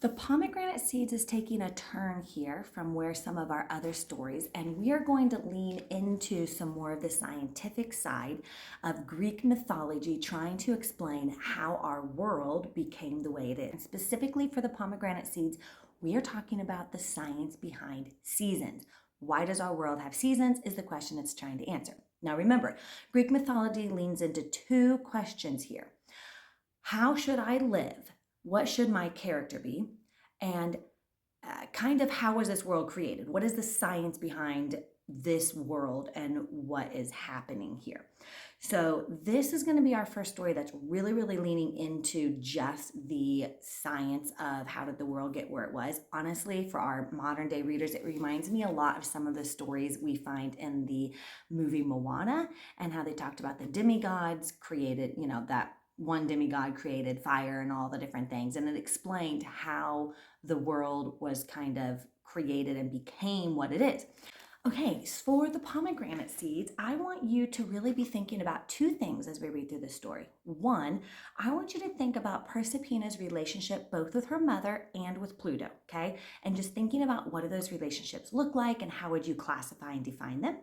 The Pomegranate Seeds is taking a turn here from where some of our other stories, and we are going to lean into some more of the scientific side of Greek mythology, trying to explain how our world became the way it is. And specifically for the Pomegranate Seeds, we are talking about the science behind seasons. Why does our world have seasons is the question it's trying to answer. Now remember, Greek mythology leans into two questions here. How should I live? What should my character be? And kind of how was this world created? What is the science behind this world and what is happening here? So this is going to be our first story that's really leaning into just the science of how did the world get where it was. Honestly, for our modern day readers, it reminds me a lot of some of the stories we find in the movie Moana and how they talked about the demigods created, that one demigod created fire and all the different things. And it explained how the world was kind of created and became what it is. Okay, so for the pomegranate seeds, I want you to really be thinking about two things as we read through this story. One, I want you to think about Persephone's relationship both with her mother and with Pluto, okay? And just thinking about what do those relationships look like and how would you classify and define them.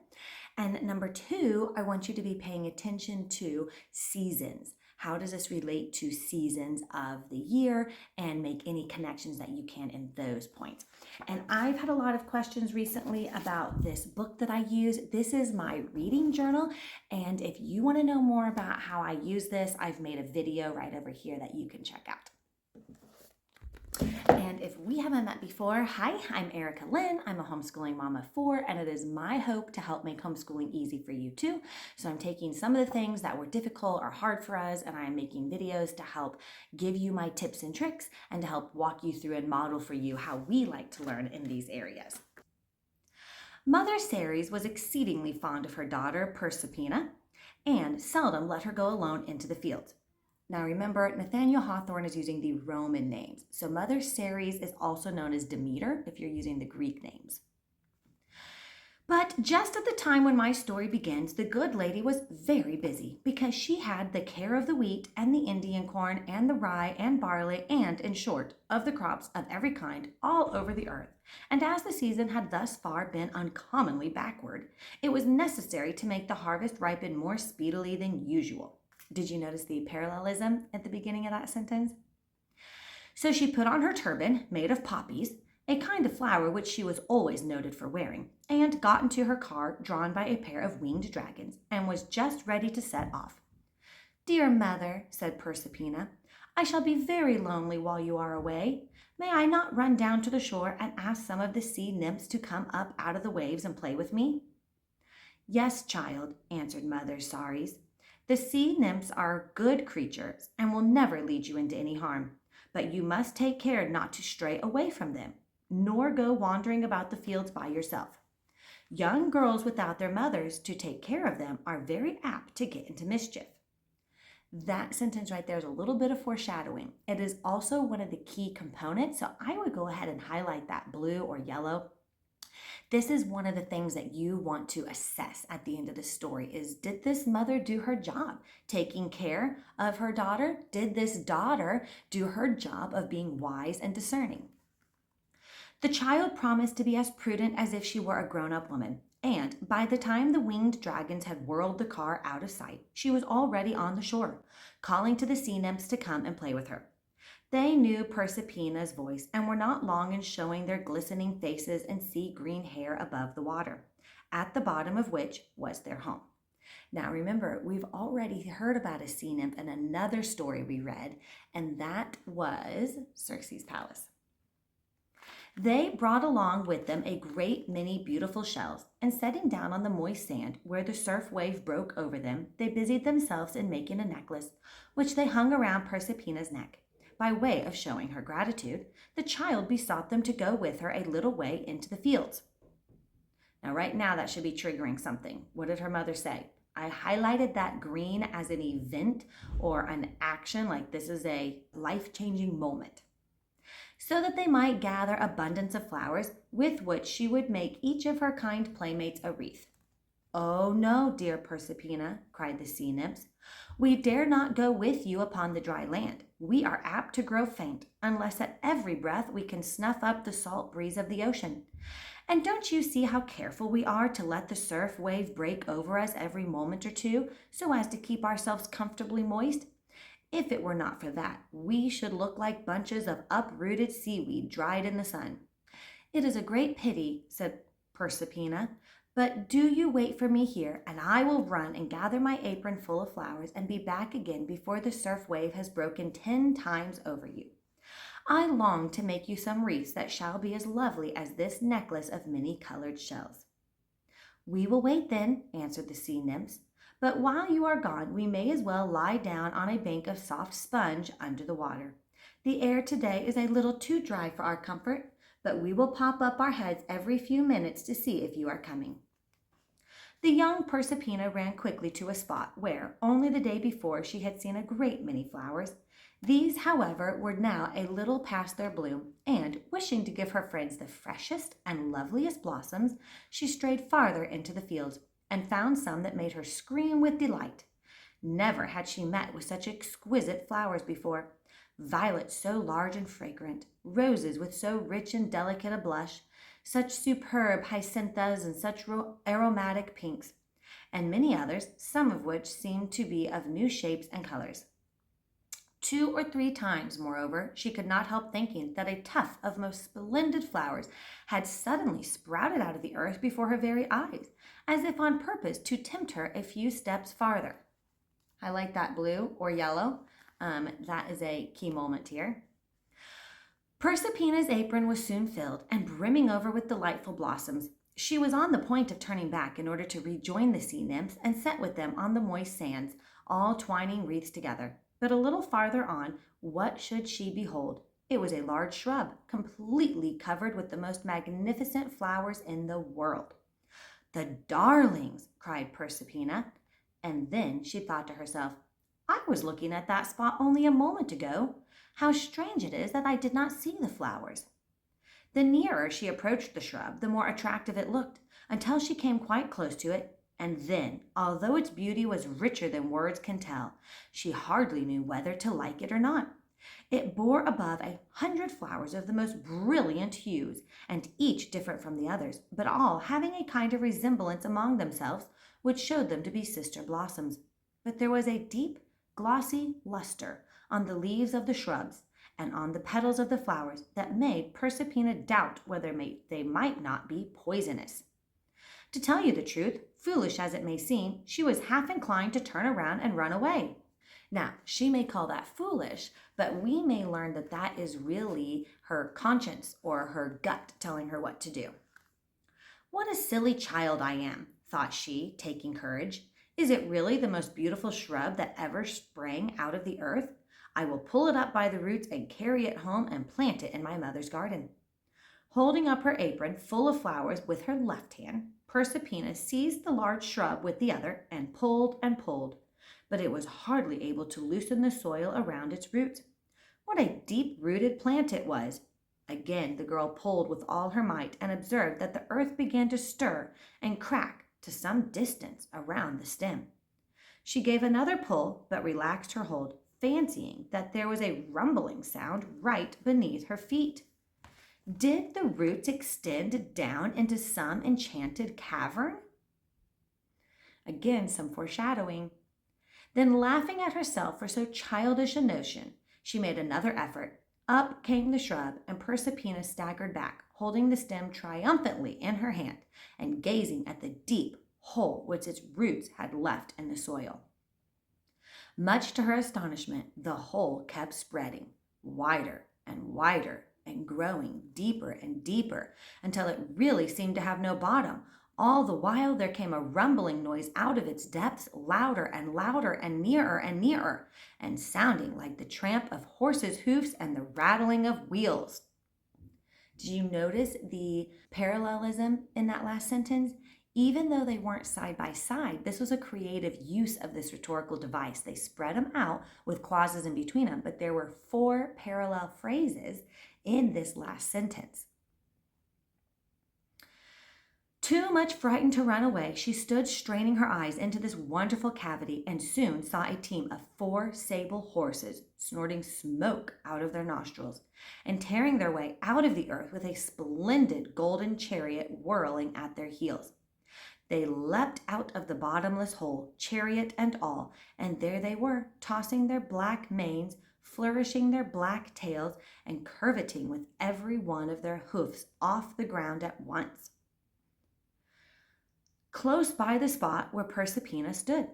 And number two, I want you to be paying attention to seasons. How does this relate to seasons of the year and make any connections that you can in those points? And I've had a lot of questions recently about this book that I use. This is my reading journal. And if you want to know more about how I use this, I've made a video right over here that you can check out. And if we haven't met before, hi, I'm Erica Lynn. I'm a homeschooling mom of 4, and it is my hope to help make homeschooling easy for you too. So I'm taking some of the things that were difficult or hard for us, and I'm making videos to help give you my tips and tricks and to help walk you through and model for you how we like to learn in these areas. Mother Ceres was exceedingly fond of her daughter Persephone and seldom let her go alone into the fields. Now remember, Nathaniel Hawthorne is using the Roman names, so Mother Ceres is also known as Demeter if you're using the Greek names. But just at the time when my story begins, the good lady was very busy because she had the care of the wheat and the Indian corn and the rye and barley and, in short, of the crops of every kind all over the earth. And as the season had thus far been uncommonly backward, it was necessary to make the harvest ripen more speedily than usual. Did you notice the parallelism at the beginning of that sentence? So she put on her turban made of poppies, a kind of flower which she was always noted for wearing, and got into her car drawn by a pair of winged dragons, and was just ready to set off. "Dear mother," said Persephone, "I shall be very lonely while you are away. May I not run down to the shore and ask some of the sea nymphs to come up out of the waves and play with me?" "Yes, child," answered Mother Ceres. "The sea nymphs are good creatures and will never lead you into any harm, but you must take care not to stray away from them, nor go wandering about the fields by yourself. Young girls without their mothers to take care of them are very apt to get into mischief." That sentence right there is a little bit of foreshadowing. It is also one of the key components, so I would go ahead and highlight that blue or yellow. This is one of the things that you want to assess at the end of the story is, did this mother do her job taking care of her daughter? Did this daughter do her job of being wise and discerning? The child promised to be as prudent as if she were a grown-up woman, and by the time the winged dragons had whirled the car out of sight, she was already on the shore, calling to the sea nymphs to come and play with her. They knew Persephone's voice and were not long in showing their glistening faces and sea green hair above the water, at the bottom of which was their home. Now remember, we've already heard about a sea nymph in another story we read, and that was Circe's palace. They brought along with them a great many beautiful shells, and setting down on the moist sand where the surf wave broke over them, they busied themselves in making a necklace, which they hung around Persephone's neck. By way of showing her gratitude, the child besought them to go with her a little way into the fields. Now, right now, that should be triggering something. What did her mother say? I highlighted that green as an event or an action, like this is a life-changing moment, so that they might gather abundance of flowers with which she would make each of her kind playmates a wreath. "Oh no, dear Proserpina," cried the sea nymphs. "We dare not go with you upon the dry land. We are apt to grow faint, unless at every breath we can snuff up the salt breeze of the ocean. And don't you see how careful we are to let the surf wave break over us every moment or two, so as to keep ourselves comfortably moist? If it were not for that, we should look like bunches of uprooted seaweed dried in the sun." "It is a great pity," said Proserpina, "but do you wait for me here, and I will run and gather my apron full of flowers and be back again before the surf wave has broken 10 times over you. I long to make you some wreaths that shall be as lovely as this necklace of many-colored shells." "We will wait then," answered the sea nymphs. "But while you are gone, we may as well lie down on a bank of soft sponge under the water. The air today is a little too dry for our comfort, but we will pop up our heads every few minutes to see if you are coming." The young Proserpina ran quickly to a spot where, only the day before, she had seen a great many flowers. These, however, were now a little past their bloom, and, wishing to give her friends the freshest and loveliest blossoms, she strayed farther into the fields, and found some that made her scream with delight. Never had she met with such exquisite flowers before. Violets so large and fragrant, roses with so rich and delicate a blush, such superb hyacinthas and such aromatic pinks, and many others, some of which seemed to be of new shapes and colors. 2 or 3 times, moreover, she could not help thinking that a tuft of most splendid flowers had suddenly sprouted out of the earth before her very eyes, as if on purpose to tempt her a few steps farther. I like that blue or yellow. That is a key moment here. Proserpina's apron was soon filled and brimming over with delightful blossoms. She was on the point of turning back in order to rejoin the sea nymphs and set with them on the moist sands, all twining wreaths together. But a little farther on, what should she behold? It was a large shrub, completely covered with the most magnificent flowers in the world. "The darlings!" cried Proserpina. And then she thought to herself, "I was looking at that spot only a moment ago. How strange it is that I did not see the flowers." The nearer she approached the shrub, the more attractive it looked, until she came quite close to it, and then, although its beauty was richer than words can tell, she hardly knew whether to like it or not. It bore above 100 flowers of the most brilliant hues, and each different from the others, but all having a kind of resemblance among themselves, which showed them to be sister blossoms. But there was a deep, glossy luster on the leaves of the shrubs and on the petals of the flowers that made Proserpina doubt whether they might not be poisonous. To tell you the truth, foolish as it may seem, she was half inclined to turn around and run away. Now, she may call that foolish, but we may learn that that is really her conscience or her gut telling her what to do. "What a silly child I am," thought she, taking courage. "Is it really the most beautiful shrub that ever sprang out of the earth? I will pull it up by the roots and carry it home and plant it in my mother's garden." Holding up her apron full of flowers with her left hand, Proserpina seized the large shrub with the other and pulled, but it was hardly able to loosen the soil around its roots. What a deep-rooted plant it was! Again the girl pulled with all her might and observed that the earth began to stir and crack to some distance around the stem. She gave another pull, but relaxed her hold, fancying that there was a rumbling sound right beneath her feet. Did the roots extend down into some enchanted cavern? Again, some foreshadowing. Then, laughing at herself for so childish a notion, she made another effort. Up came the shrub, and Proserpina staggered back, holding the stem triumphantly in her hand and gazing at the deep hole which its roots had left in the soil. Much to her astonishment, the hole kept spreading, wider and wider, and growing deeper and deeper, until it really seemed to have no bottom. All the while there came a rumbling noise out of its depths, louder and louder and nearer, and sounding like the tramp of horses' hoofs and the rattling of wheels. Did you notice the parallelism in that last sentence? Even though they weren't side by side, this was a creative use of this rhetorical device. They spread them out with clauses in between them, but there were 4 parallel phrases in this last sentence. Too much frightened to run away, she stood straining her eyes into this wonderful cavity and soon saw a team of 4 sable horses snorting smoke out of their nostrils and tearing their way out of the earth with a splendid golden chariot whirling at their heels. They leapt out of the bottomless hole, chariot and all, and there they were, tossing their black manes, flourishing their black tails, and curveting with every one of their hoofs off the ground at once. Close by the spot where Persephone stood,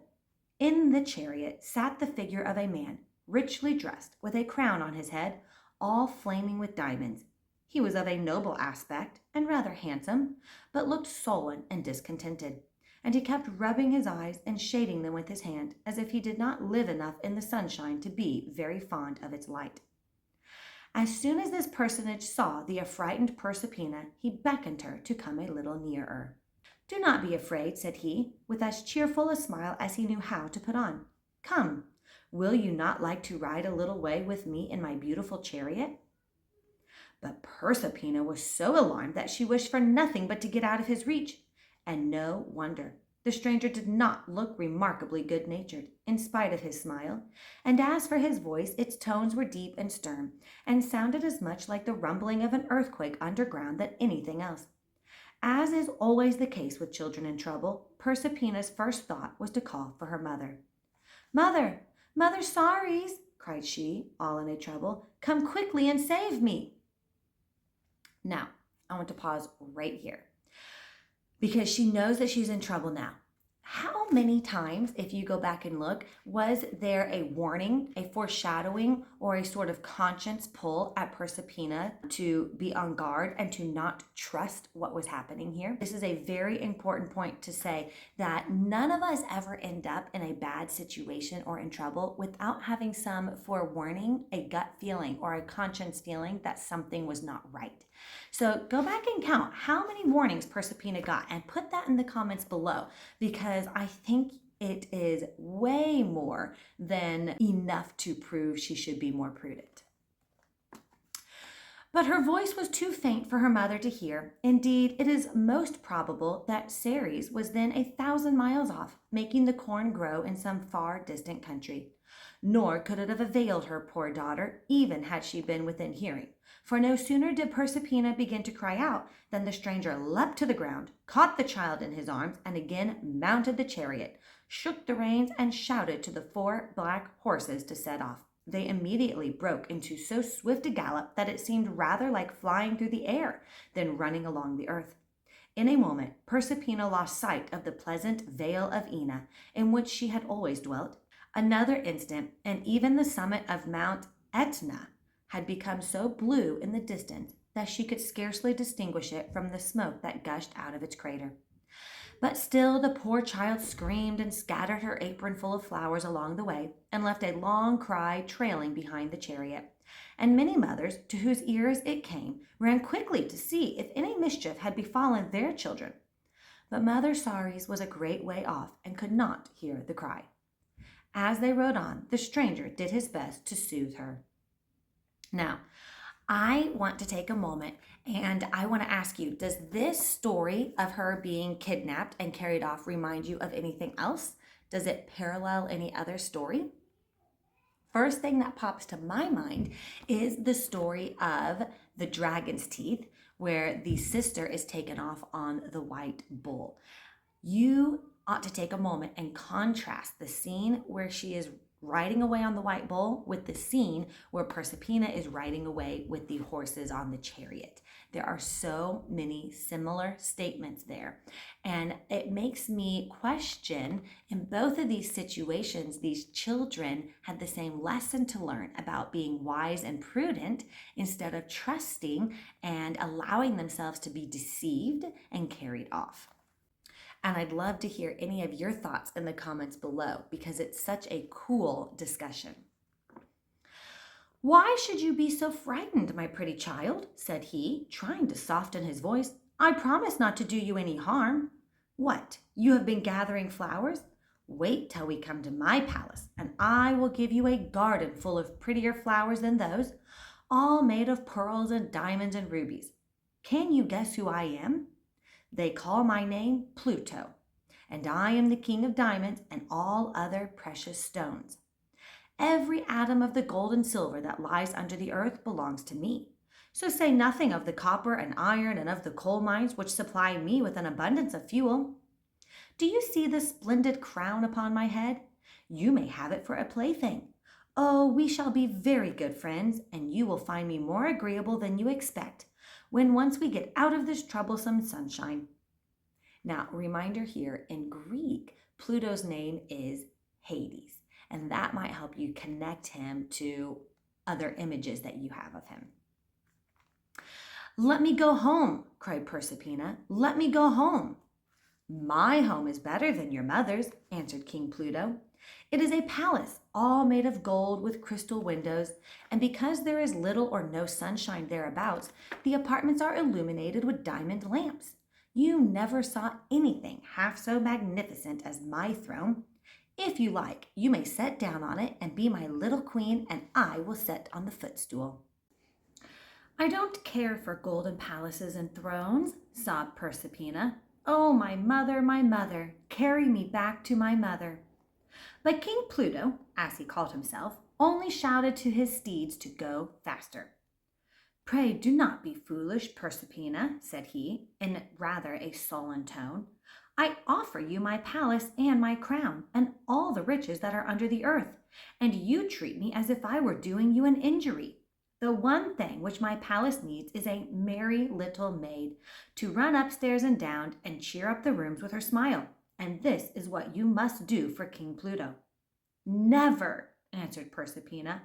in the chariot sat the figure of a man, richly dressed, with a crown on his head, all flaming with diamonds. He was of a noble aspect and rather handsome, but looked sullen and discontented, and he kept rubbing his eyes and shading them with his hand, as if he did not live enough in the sunshine to be very fond of its light. As soon as this personage saw the affrighted Persephone, he beckoned her to come a little nearer. "Do not be afraid," said he, with as cheerful a smile as he knew how to put on. "Come, will you not like to ride a little way with me in my beautiful chariot?" But Persephone was so alarmed that she wished for nothing but to get out of his reach. And no wonder. The stranger did not look remarkably good-natured, in spite of his smile, and as for his voice, its tones were deep and stern, and sounded as much like the rumbling of an earthquake underground than anything else. As is always the case with children in trouble, Persephone's first thought was to call for her mother. "Mother, Mother Ceres," cried she, all in a trouble, "come quickly and save me." Now, I want to pause right here because she knows that she's in trouble now. How many times, if you go back and look, was there a warning, a foreshadowing, or a sort of conscience pull at Persephone to be on guard and to not trust what was happening here? This is a very important point to say that none of us ever end up in a bad situation or in trouble without having some forewarning, a gut feeling, or a conscience feeling that something was not right. So go back and count how many warnings Persephone got and put that in the comments below, because I think it is way more than enough to prove she should be more prudent. But her voice was too faint for her mother to hear. Indeed, it is most probable that Ceres was then 1,000 miles off, making the corn grow in some far distant country. Nor could it have availed her, poor daughter, even had she been within hearing. For no sooner did Persephone begin to cry out than the stranger leapt to the ground, caught the child in his arms, and again mounted the chariot, shook the reins, and shouted to the 4 black horses to set off. They immediately broke into so swift a gallop that it seemed rather like flying through the air than running along the earth. In a moment, Persephone lost sight of the pleasant vale of Ina, in which she had always dwelt. Another instant, and even the summit of Mount Etna had become so blue in the distance that she could scarcely distinguish it from the smoke that gushed out of its crater. But still the poor child screamed and scattered her apron full of flowers along the way, and left a long cry trailing behind the chariot. And many mothers, to whose ears it came, ran quickly to see if any mischief had befallen their children. But Mother Ceres was a great way off and could not hear the cry. As they rode on, the stranger did his best to soothe her. Now, I want to take a moment and I want to ask you, does this story of her being kidnapped and carried off remind you of anything else? Does it parallel any other story? First thing that pops to my mind is the story of the dragon's teeth, where the sister is taken off on the white bull. You ought to take a moment and contrast the scene where she is riding away on the white bull with the scene where Persephone is riding away with the horses on the chariot. There are so many similar statements there. And it makes me question, in both of these situations, these children had the same lesson to learn about being wise and prudent instead of trusting and allowing themselves to be deceived and carried off. And I'd love to hear any of your thoughts in the comments below because it's such a cool discussion. "Why should you be so frightened, my pretty child?" said he, trying to soften his voice. "I promise not to do you any harm. What, you have been gathering flowers? Wait till we come to my palace, and I will give you a garden full of prettier flowers than those, all made of pearls and diamonds and rubies. Can you guess who I am? They call my name Pluto, and I am the king of diamonds and all other precious stones. Every atom of the gold and silver that lies under the earth belongs to me. So say nothing of the copper and iron and of the coal mines which supply me with an abundance of fuel. Do you see the splendid crown upon my head? You may have it for a plaything. Oh, we shall be very good friends, and you will find me more agreeable than you expect when once we get out of this troublesome sunshine. Now, reminder here, in Greek, Pluto's name is Hades, and that might help you connect him to other images that you have of him. Let me go home, cried Proserpina. Let me go home. My home is better than your mother's, answered King Pluto. It is a palace all made of gold with crystal windows, and because there is little or no sunshine thereabouts, the apartments are illuminated with diamond lamps. You never saw anything half so magnificent as my throne. If you like, you may sit down on it and be my little queen, and I will sit on the footstool. I don't care for golden palaces and thrones, sobbed Proserpina. Oh, my mother, carry me back to my mother. But King Pluto, as he called himself, only shouted to his steeds to go faster. Pray do not be foolish, Proserpina, said he, in rather a sullen tone. I offer you my palace and my crown, and all the riches that are under the earth, and you treat me as if I were doing you an injury. The one thing which my palace needs is a merry little maid to run upstairs and down and cheer up the rooms with her smile, and this is what you must do for King Pluto. Never, answered Proserpina,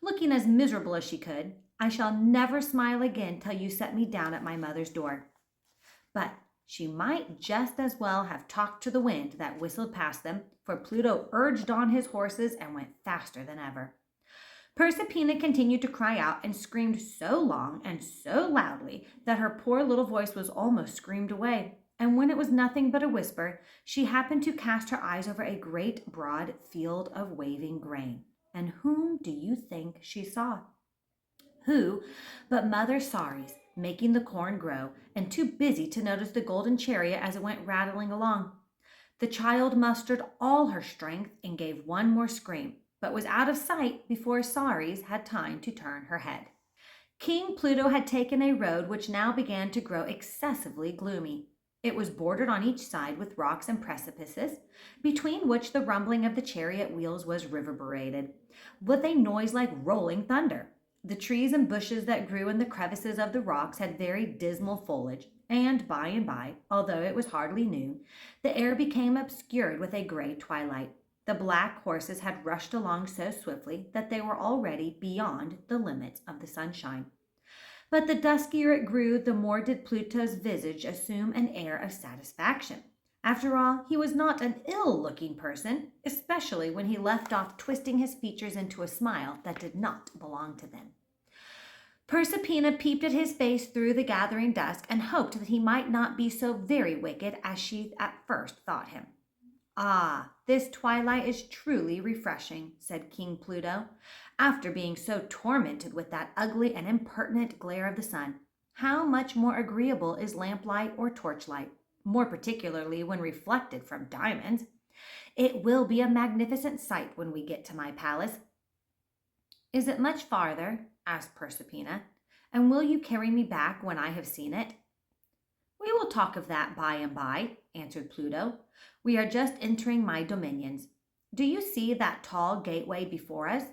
looking as miserable as she could. I shall never smile again till you set me down at my mother's door. But she might just as well have talked to the wind that whistled past them, for Pluto urged on his horses and went faster than ever. Proserpina continued to cry out and screamed so long and so loudly that her poor little voice was almost screamed away, and when it was nothing but a whisper, she happened to cast her eyes over a great broad field of waving grain. And whom do you think she saw? Who but Mother Ceres, making the corn grow, and too busy to notice the golden chariot as it went rattling along. The child mustered all her strength and gave one more scream, but was out of sight before Ceres had time to turn her head. King Pluto had taken a road which now began to grow excessively gloomy. It was bordered on each side with rocks and precipices, between which the rumbling of the chariot wheels was reverberated, with a noise like rolling thunder. The trees and bushes that grew in the crevices of the rocks had very dismal foliage, and by, although it was hardly noon, the air became obscured with a gray twilight. The black horses had rushed along so swiftly that they were already beyond the limits of the sunshine. But the duskier it grew, the more did Pluto's visage assume an air of satisfaction. After all, he was not an ill-looking person, especially when he left off twisting his features into a smile that did not belong to them. Proserpina peeped at his face through the gathering dusk and hoped that he might not be so very wicked as she at first thought him. Ah, this twilight is truly refreshing, said King Pluto, after being so tormented with that ugly and impertinent glare of the sun. How much more agreeable is lamplight or torchlight, more particularly when reflected from diamonds. It will be a magnificent sight when we get to my palace. Is it much farther? Asked Proserpina, and will you carry me back when I have seen it? We will talk of that by and by, answered Pluto. We are just entering my dominions. Do you see that tall gateway before us?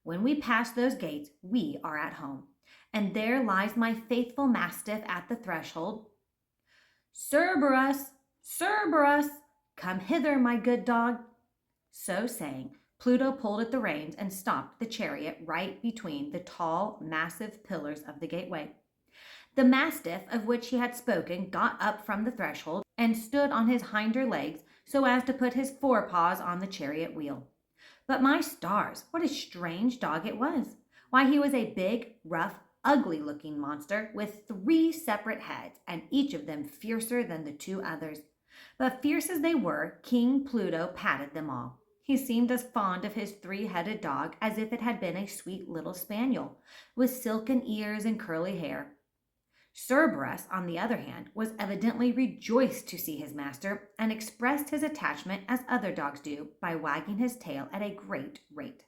When we pass those gates, we are at home, and there lies my faithful mastiff at the threshold. Cerberus, Cerberus, come hither, my good dog. So saying, Pluto pulled at the reins and stopped the chariot right between the tall, massive pillars of the gateway. The mastiff of which he had spoken got up from the threshold and stood on his hinder legs so as to put his forepaws on the chariot wheel. But my stars, what a strange dog it was! Why, he was a big, rough, ugly-looking monster with 3 separate heads, and each of them fiercer than the 2 others. But fierce as they were, King Pluto patted them all. He seemed as fond of his 3-headed dog as if it had been a sweet little spaniel, with silken ears and curly hair. Cerberus, on the other hand, was evidently rejoiced to see his master and expressed his attachment as other dogs do by wagging his tail at a great rate.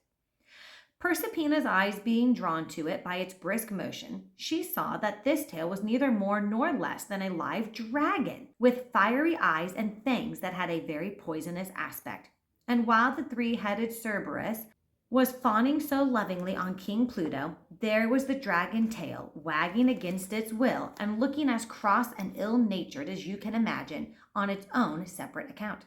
Proserpina's eyes being drawn to it by its brisk motion, she saw that this tail was neither more nor less than a live dragon, with fiery eyes and fangs that had a very poisonous aspect. And while the three-headed Cerberus was fawning so lovingly on King Pluto, there was the dragon tail wagging against its will and looking as cross and ill-natured as you can imagine on its own separate account.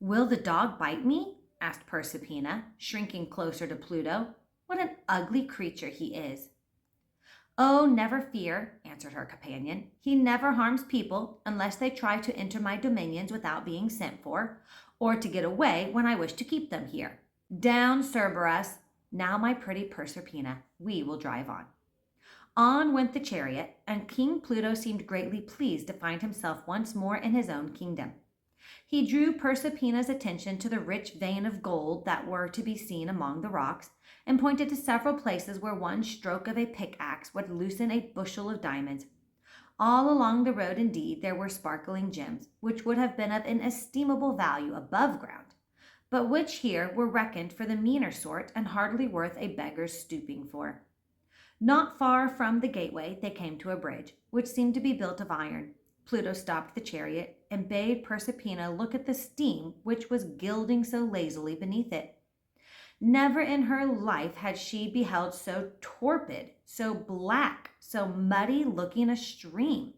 "Will the dog bite me?" asked Proserpina, shrinking closer to Pluto. "What an ugly creature he is." "Oh, never fear," answered her companion. "He never harms people unless they try to enter my dominions without being sent for, or to get away when I wish to keep them here. Down, Cerberus! Now, my pretty Proserpina, we will drive on." On went the chariot, and King Pluto seemed greatly pleased to find himself once more in his own kingdom. He drew Proserpina's attention to the rich vein of gold that were to be seen among the rocks, and pointed to several places where one stroke of a pickaxe would loosen a bushel of diamonds. All along the road, indeed, there were sparkling gems, which would have been of inestimable value above ground, but which here were reckoned for the meaner sort and hardly worth a beggar's stooping for. Not far from the gateway they came to a bridge, which seemed to be built of iron. Pluto stopped the chariot and bade Proserpina look at the steam which was gilding so lazily beneath it. Never in her life had she beheld so torpid, so black, so muddy-looking a stream.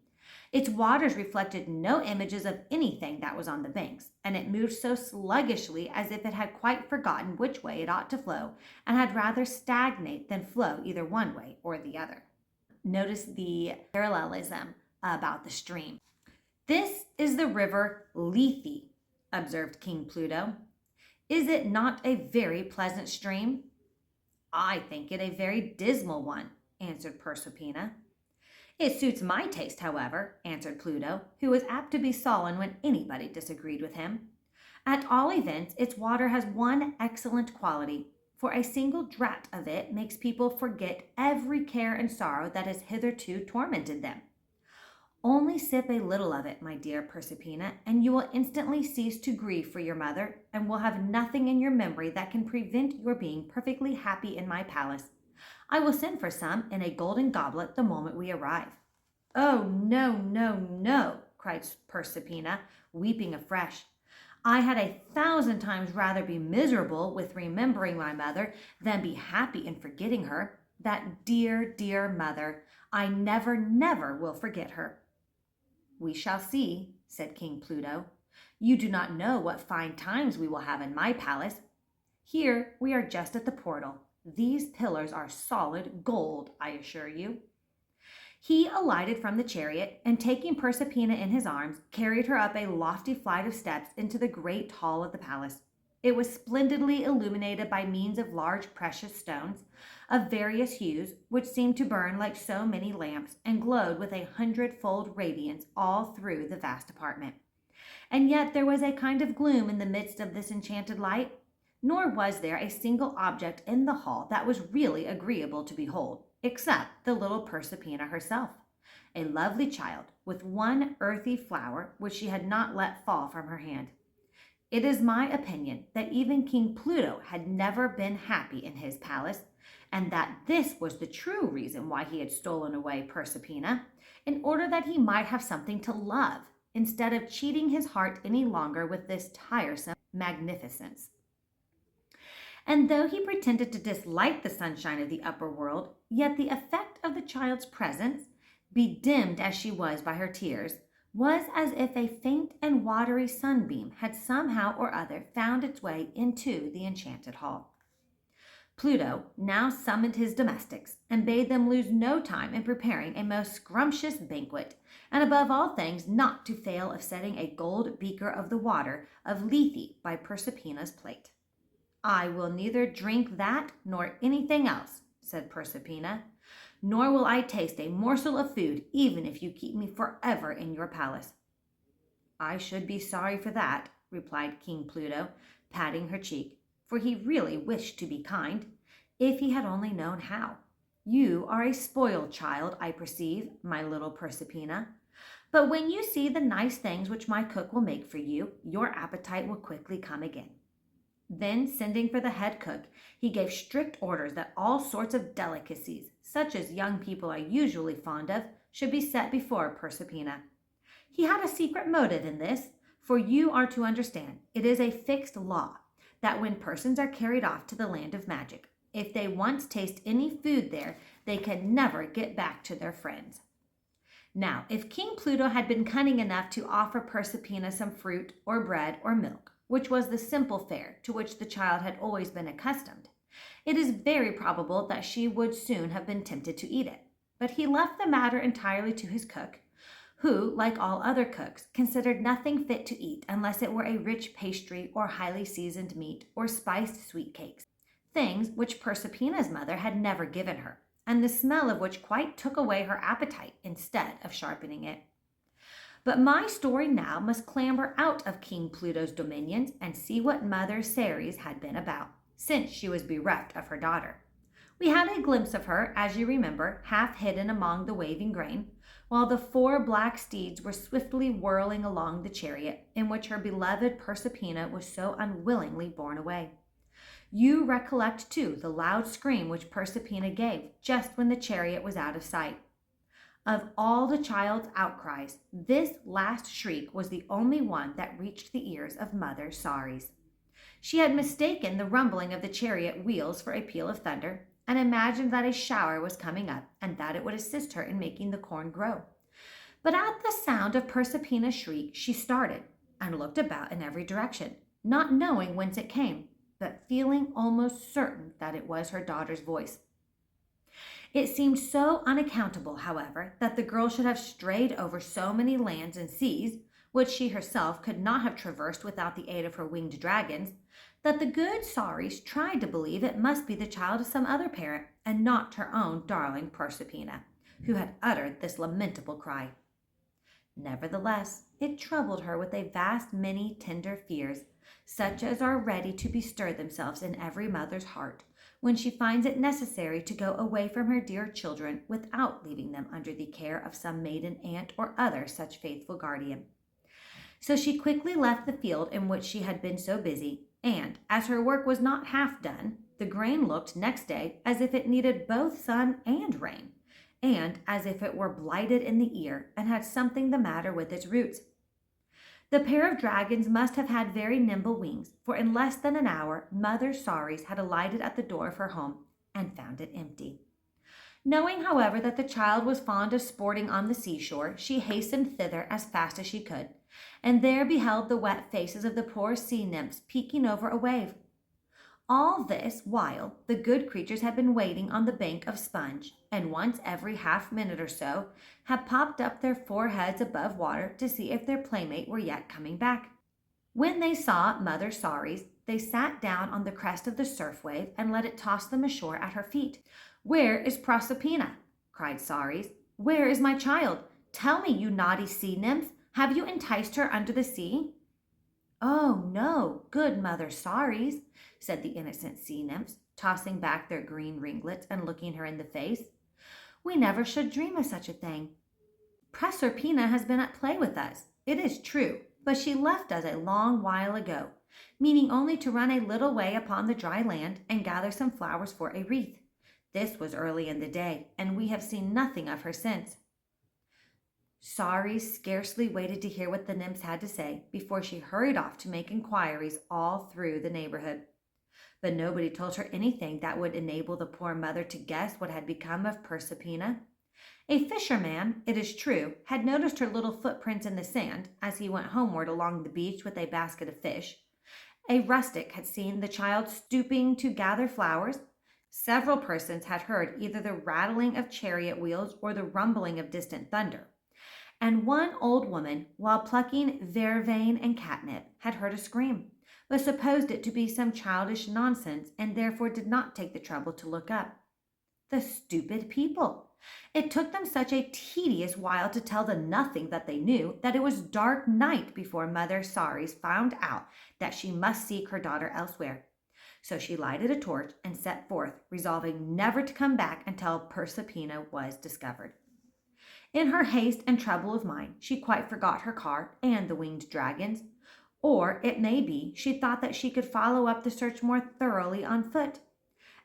Its waters reflected no images of anything that was on the banks, and it moved so sluggishly as if it had quite forgotten which way it ought to flow, and had rather stagnate than flow either one way or the other. Notice the parallelism about the stream. "This is the River Lethe," observed King Pluto. "Is it not a very pleasant stream?" "I think it a very dismal one," answered Proserpina. "It suits my taste, however," answered Pluto, who was apt to be sullen when anybody disagreed with him. "At all events, its water has one excellent quality, for a single draught of it makes people forget every care and sorrow that has hitherto tormented them. Only sip a little of it, my dear Proserpina, and you will instantly cease to grieve for your mother, and will have nothing in your memory that can prevent your being perfectly happy in my palace. I will send for some in a golden goblet the moment we arrive." "Oh, no, no, no," cried Proserpina, weeping afresh. "I had 1,000 times rather be miserable with remembering my mother than be happy in forgetting her. That dear, dear mother! I never, never will forget her." "We shall see," said King Pluto. "You do not know what fine times we will have in my palace. Here we are just at the portal. These pillars are solid gold, I assure you." He alighted from the chariot, and taking Proserpina in his arms, carried her up a lofty flight of steps into the great hall of the palace. It was splendidly illuminated by means of large precious stones of various hues, which seemed to burn like so many lamps, and glowed with 100-fold radiance all through the vast apartment. And yet there was a kind of gloom in the midst of this enchanted light, nor was there a single object in the hall that was really agreeable to behold, except the little Proserpina herself, a lovely child, with one earthy flower which she had not let fall from her hand. It is my opinion that even King Pluto had never been happy in his palace, and that this was the true reason why he had stolen away Proserpina, in order that he might have something to love, instead of cheating his heart any longer with this tiresome magnificence. And though he pretended to dislike the sunshine of the upper world, yet the effect of the child's presence, bedimmed as she was by her tears, was as if a faint and watery sunbeam had somehow or other found its way into the enchanted hall. Pluto now summoned his domestics, and bade them lose no time in preparing a most scrumptious banquet, and above all things not to fail of setting a gold beaker of the water of Lethe by Proserpina's plate. "I will neither drink that nor anything else," said Proserpina, "nor will I taste a morsel of food, even if you keep me forever in your palace." "I should be sorry for that," replied King Pluto, patting her cheek, for he really wished to be kind, if he had only known how. You are a spoiled child, I perceive, my little Proserpina. But when you see the nice things which my cook will make for you, your appetite will quickly come again." Then, sending for the head cook, he gave strict orders that all sorts of delicacies, such as young people are usually fond of, should be set before Proserpina. He had a secret motive in this, for you are to understand, it is a fixed law that when persons are carried off to the land of magic, if they once taste any food there, they can never get back to their friends. Now, if King Pluto had been cunning enough to offer Proserpina some fruit or bread or milk, which was the simple fare to which the child had always been accustomed, it is very probable that she would soon have been tempted to eat it. But he left the matter entirely to his cook, who, like all other cooks, considered nothing fit to eat unless it were a rich pastry or highly seasoned meat or spiced sweet cakes, things which Proserpina's mother had never given her, and the smell of which quite took away her appetite instead of sharpening it. But my story now must clamber out of King Pluto's dominions and see what Mother Ceres had been about, since she was bereft of her daughter. We had a glimpse of her, as you remember, half hidden among the waving grain, while the 4 black steeds were swiftly whirling along the chariot in which her beloved Proserpina was so unwillingly borne away. You recollect, too, the loud scream which Proserpina gave just when the chariot was out of sight. Of all the child's outcries, this last shriek was the only one that reached the ears of Mother Ceres. She had mistaken the rumbling of the chariot wheels for a peal of thunder, and imagined that a shower was coming up and that it would assist her in making the corn grow. But at the sound of Proserpina's shriek, she started and looked about in every direction, not knowing whence it came, but feeling almost certain that it was her daughter's voice. It seemed so unaccountable, however, that the girl should have strayed over so many lands and seas, which she herself could not have traversed without the aid of her winged dragons, that the good Ceres tried to believe it must be the child of some other parent, and not her own darling Proserpina, who had uttered this lamentable cry. Nevertheless, it troubled her with a vast many tender fears, such as are ready to bestir themselves in every mother's heart, when she finds it necessary to go away from her dear children without leaving them under the care of some maiden aunt or other such faithful guardian. So she quickly left the field in which she had been so busy, and, as her work was not half done, the grain looked next day as if it needed both sun and rain, and as if it were blighted in the ear and had something the matter with its roots. The pair of dragons must have had very nimble wings, for in less than an hour Mother Ceres had alighted at the door of her home and found it empty. Knowing, however, that the child was fond of sporting on the seashore, she hastened thither as fast as she could, and there beheld the wet faces of the poor sea nymphs peeking over a wave. All this while the good creatures had been waiting on the bank of sponge, and once every half minute or so had popped up their foreheads above water to see if their playmate were yet coming back. When they saw Mother Ceres, they sat down on the crest of the surf wave and let it toss them ashore at her feet. "Where is Proserpina?" cried Ceres. "Where is my child? Tell me, you naughty sea nymphs, have you enticed her under the sea?" "Oh, no, good Mother Ceres," said the innocent sea nymphs, tossing back their green ringlets and looking her in the face. "We never should dream of such a thing. Proserpina has been at play with us, it is true, but she left us a long while ago, meaning only to run a little way upon the dry land and gather some flowers for a wreath. This was early in the day, and we have seen nothing of her since." Ceres scarcely waited to hear what the nymphs had to say before she hurried off to make inquiries all through the neighborhood. But nobody told her anything that would enable the poor mother to guess what had become of Proserpina. A fisherman, it is true, had noticed her little footprints in the sand as he went homeward along the beach with a basket of fish. A rustic had seen the child stooping to gather flowers. Several persons had heard either the rattling of chariot wheels or the rumbling of distant thunder. And one old woman, while plucking vervain and catnip, had heard a scream, but supposed it to be some childish nonsense and therefore did not take the trouble to look up. The stupid people! It took them such a tedious while to tell the nothing that they knew that it was dark night before Mother Ceres found out that she must seek her daughter elsewhere. So she lighted a torch and set forth, resolving never to come back until Persephone was discovered. In her haste and trouble of mind, she quite forgot her car and the winged dragons. Or it may be she thought that she could follow up the search more thoroughly on foot.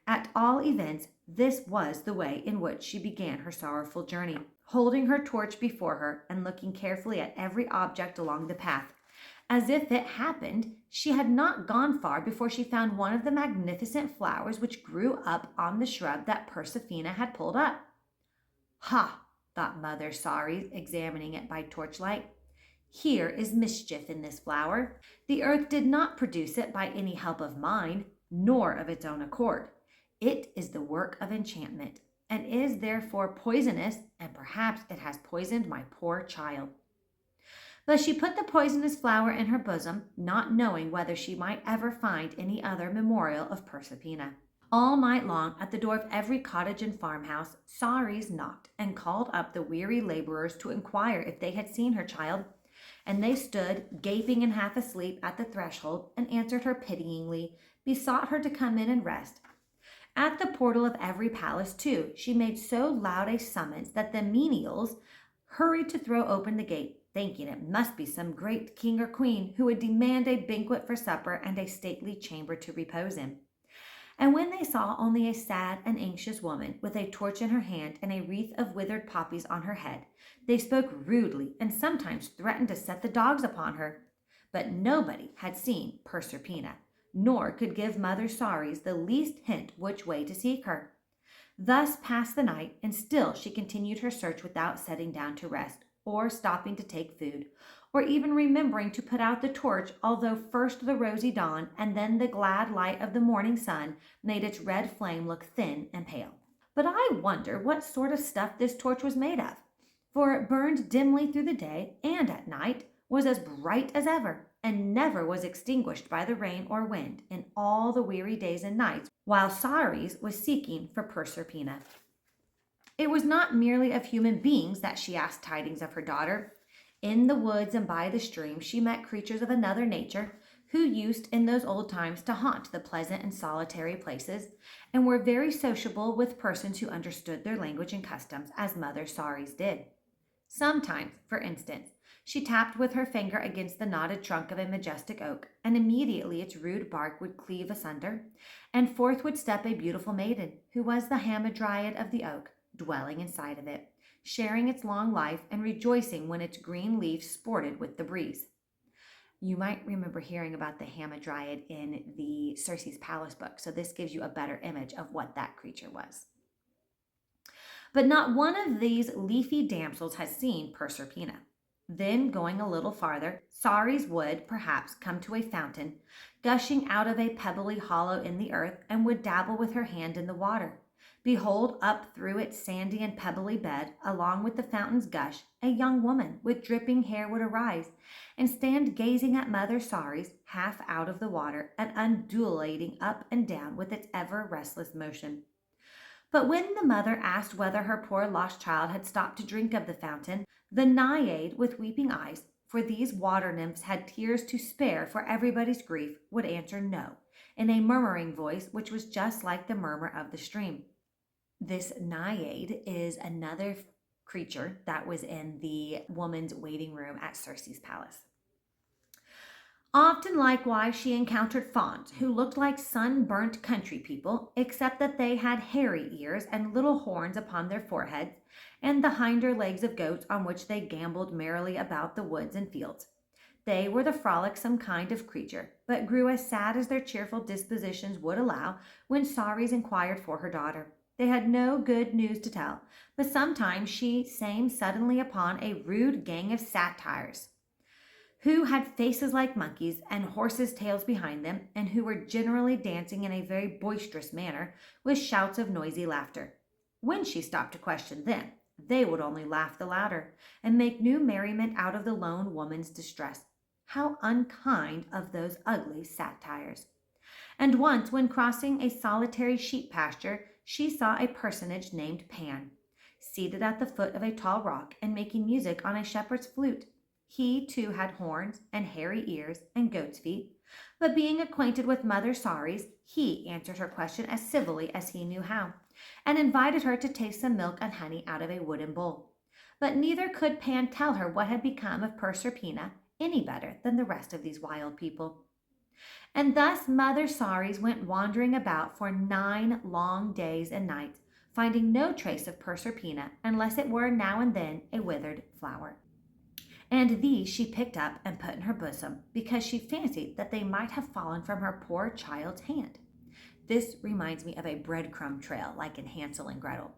At all events, this was the way in which she began her sorrowful journey, holding her torch before her and looking carefully at every object along the path. As if it happened, she had not gone far before she found one of the magnificent flowers which grew up on the shrub that Persephone had pulled up. Ha! Thought Mother Ceres, examining it by torchlight. Here is mischief in this flower. The earth did not produce it by any help of mine, nor of its own accord. It is the work of enchantment, and is therefore poisonous, and perhaps it has poisoned my poor child. But she put the poisonous flower in her bosom, not knowing whether she might ever find any other memorial of Persephone. All night long, at the door of every cottage and farmhouse, Ceres knocked and called up the weary laborers to inquire if they had seen her child, and they stood, gaping and half asleep, at the threshold, and answered her pityingly, besought her to come in and rest. At the portal of every palace, too, she made so loud a summons that the menials hurried to throw open the gate, thinking it must be some great king or queen who would demand a banquet for supper and a stately chamber to repose in. And when they saw only a sad and anxious woman with a torch in her hand and a wreath of withered poppies on her head, they spoke rudely and sometimes threatened to set the dogs upon her. But nobody had seen Persephone, nor could give Mother Ceres the least hint which way to seek her. Thus passed the night, and still she continued her search without setting down to rest, or stopping to take food, or even remembering to put out the torch, although first the rosy dawn and then the glad light of the morning sun made its red flame look thin and pale. But I wonder what sort of stuff this torch was made of, for it burned dimly through the day, and at night was as bright as ever, and never was extinguished by the rain or wind in all the weary days and nights while Ceres was seeking for Persephone. It was not merely of human beings that she asked tidings of her daughter. In the woods and by the stream she met creatures of another nature, who used in those old times to haunt the pleasant and solitary places, and were very sociable with persons who understood their language and customs, as Mother Ceres did. Sometimes, for instance, she tapped with her finger against the knotted trunk of a majestic oak, and immediately its rude bark would cleave asunder, and forth would step a beautiful maiden, who was the hamadryad of the oak, dwelling inside of it, sharing its long life and rejoicing when its green leaves sported with the breeze. You might remember hearing about the hamadryad in the Ceres Palace book, so this gives you a better image of what that creature was. But not one of these leafy damsels has seen Persephone. Then, going a little farther, Ceres would, perhaps, come to a fountain, gushing out of a pebbly hollow in the earth, and would dabble with her hand in the water. Behold, up through its sandy and pebbly bed, along with the fountain's gush, a young woman with dripping hair would arise, and stand gazing at Mother Ceres, half out of the water, and undulating up and down with its ever restless motion. But when the mother asked whether her poor lost child had stopped to drink of the fountain, the naiad with weeping eyes, for these water nymphs had tears to spare for everybody's grief, would answer no, in a murmuring voice which was just like the murmur of the stream. This naiad is another creature that was in the woman's waiting room at Ceres' palace. Often, likewise, she encountered fauns who looked like sunburnt country people, except that they had hairy ears and little horns upon their foreheads, and the hinder legs of goats on which they gamboled merrily about the woods and fields. They were the frolicsome kind of creature, but grew as sad as their cheerful dispositions would allow when Ceres inquired for her daughter. They had no good news to tell, but sometimes she came suddenly upon a rude gang of satyrs, who had faces like monkeys and horses' tails behind them, and who were generally dancing in a very boisterous manner, with shouts of noisy laughter. When she stopped to question them, they would only laugh the louder, and make new merriment out of the lone woman's distress. How unkind of those ugly satyrs! And once, when crossing a solitary sheep pasture, she saw a personage named Pan, seated at the foot of a tall rock and making music on a shepherd's flute. He too had horns and hairy ears and goat's feet, but being acquainted with Mother Ceres, he answered her question as civilly as he knew how, and invited her to taste some milk and honey out of a wooden bowl. But neither could Pan tell her what had become of Proserpina any better than the rest of these wild people. And thus Mother Ceres went wandering about for 9 long days and nights, finding no trace of Proserpina unless it were now and then a withered flower. And these she picked up and put in her bosom, because she fancied that they might have fallen from her poor child's hand. This reminds me of a breadcrumb trail, like in Hansel and Gretel.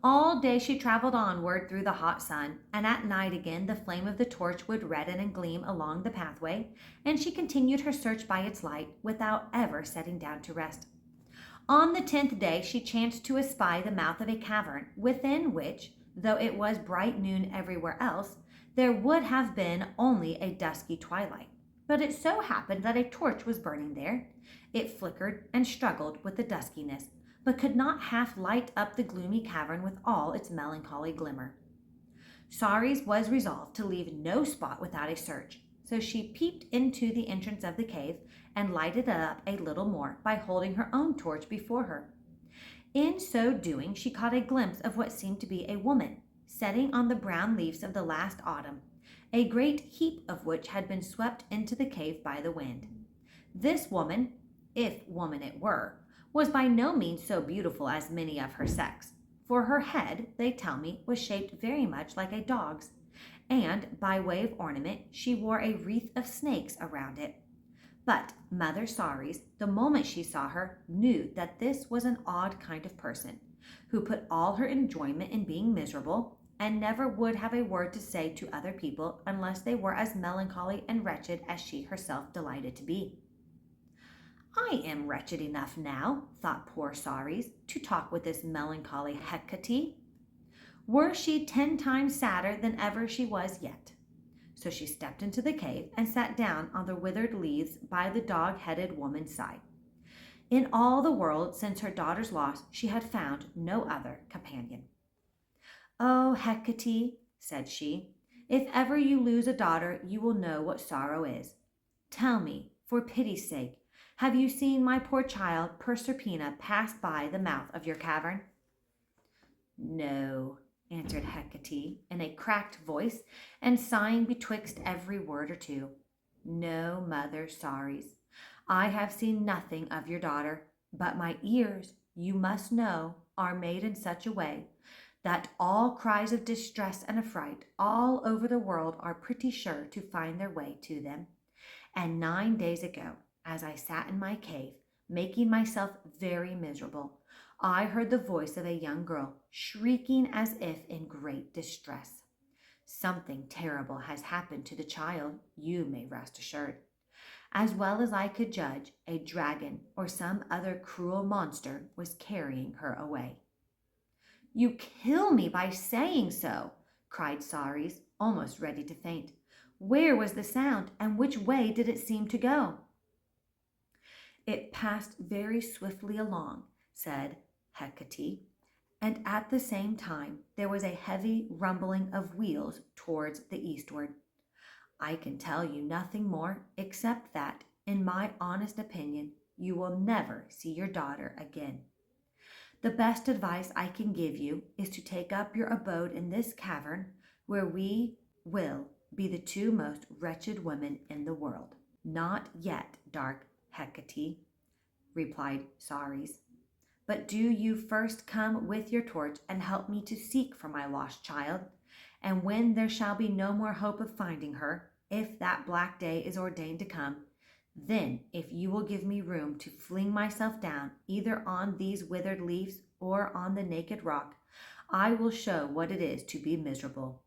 All day she traveled onward through the hot sun, and at night again the flame of the torch would redden and gleam along the pathway, and she continued her search by its light without ever setting down to rest. On the 10th day she chanced to espy the mouth of a cavern, within which, though it was bright noon everywhere else, there would have been only a dusky twilight. But it so happened that a torch was burning there. It flickered and struggled with the duskiness, but could not half light up the gloomy cavern with all its melancholy glimmer. Ceres was resolved to leave no spot without a search, so she peeped into the entrance of the cave and lighted it up a little more by holding her own torch before her. In so doing, she caught a glimpse of what seemed to be a woman, setting on the brown leaves of the last autumn, a great heap of which had been swept into the cave by the wind. This woman, if woman it were, was by no means so beautiful as many of her sex, for her head, they tell me, was shaped very much like a dog's, and by way of ornament she wore a wreath of snakes around it. But Mother Ceres, the moment she saw her, knew that this was an odd kind of person, who put all her enjoyment in being miserable, and never would have a word to say to other people unless they were as melancholy and wretched as she herself delighted to be. I am wretched enough now, thought poor Ceres, to talk with this melancholy Hecate. Were she 10 times sadder than ever she was yet. So she stepped into the cave and sat down on the withered leaves by the dog-headed woman's side. In all the world, since her daughter's loss, she had found no other companion. "Oh, Hecate," said she, "if ever you lose a daughter, you will know what sorrow is. Tell me, for pity's sake, have you seen my poor child Proserpina pass by the mouth of your cavern?" "No," answered Hecate in a cracked voice, and sighing betwixt every word or two. "No, Mother Ceres, I have seen nothing of your daughter, but my ears, you must know, are made in such a way that all cries of distress and affright all over the world are pretty sure to find their way to them. And 9 days ago, as I sat in my cave, making myself very miserable, I heard the voice of a young girl shrieking as if in great distress. Something terrible has happened to the child, you may rest assured. As well as I could judge, a dragon or some other cruel monster was carrying her away." "You kill me by saying so," cried Ceres, almost ready to faint. "Where was the sound, and which way did it seem to go?" "It passed very swiftly along," said Hecate, "and at the same time there was a heavy rumbling of wheels towards the eastward. I can tell you nothing more, except that, in my honest opinion, you will never see your daughter again. The best advice I can give you is to take up your abode in this cavern, where we will be the 2 most wretched women in the world." "Not yet, dark Hecate," replied Ceres, "but do you first come with your torch and help me to seek for my lost child, and when there shall be no more hope of finding her, if that black day is ordained to come, then, if you will give me room to fling myself down either on these withered leaves or on the naked rock, I will show what it is to be miserable.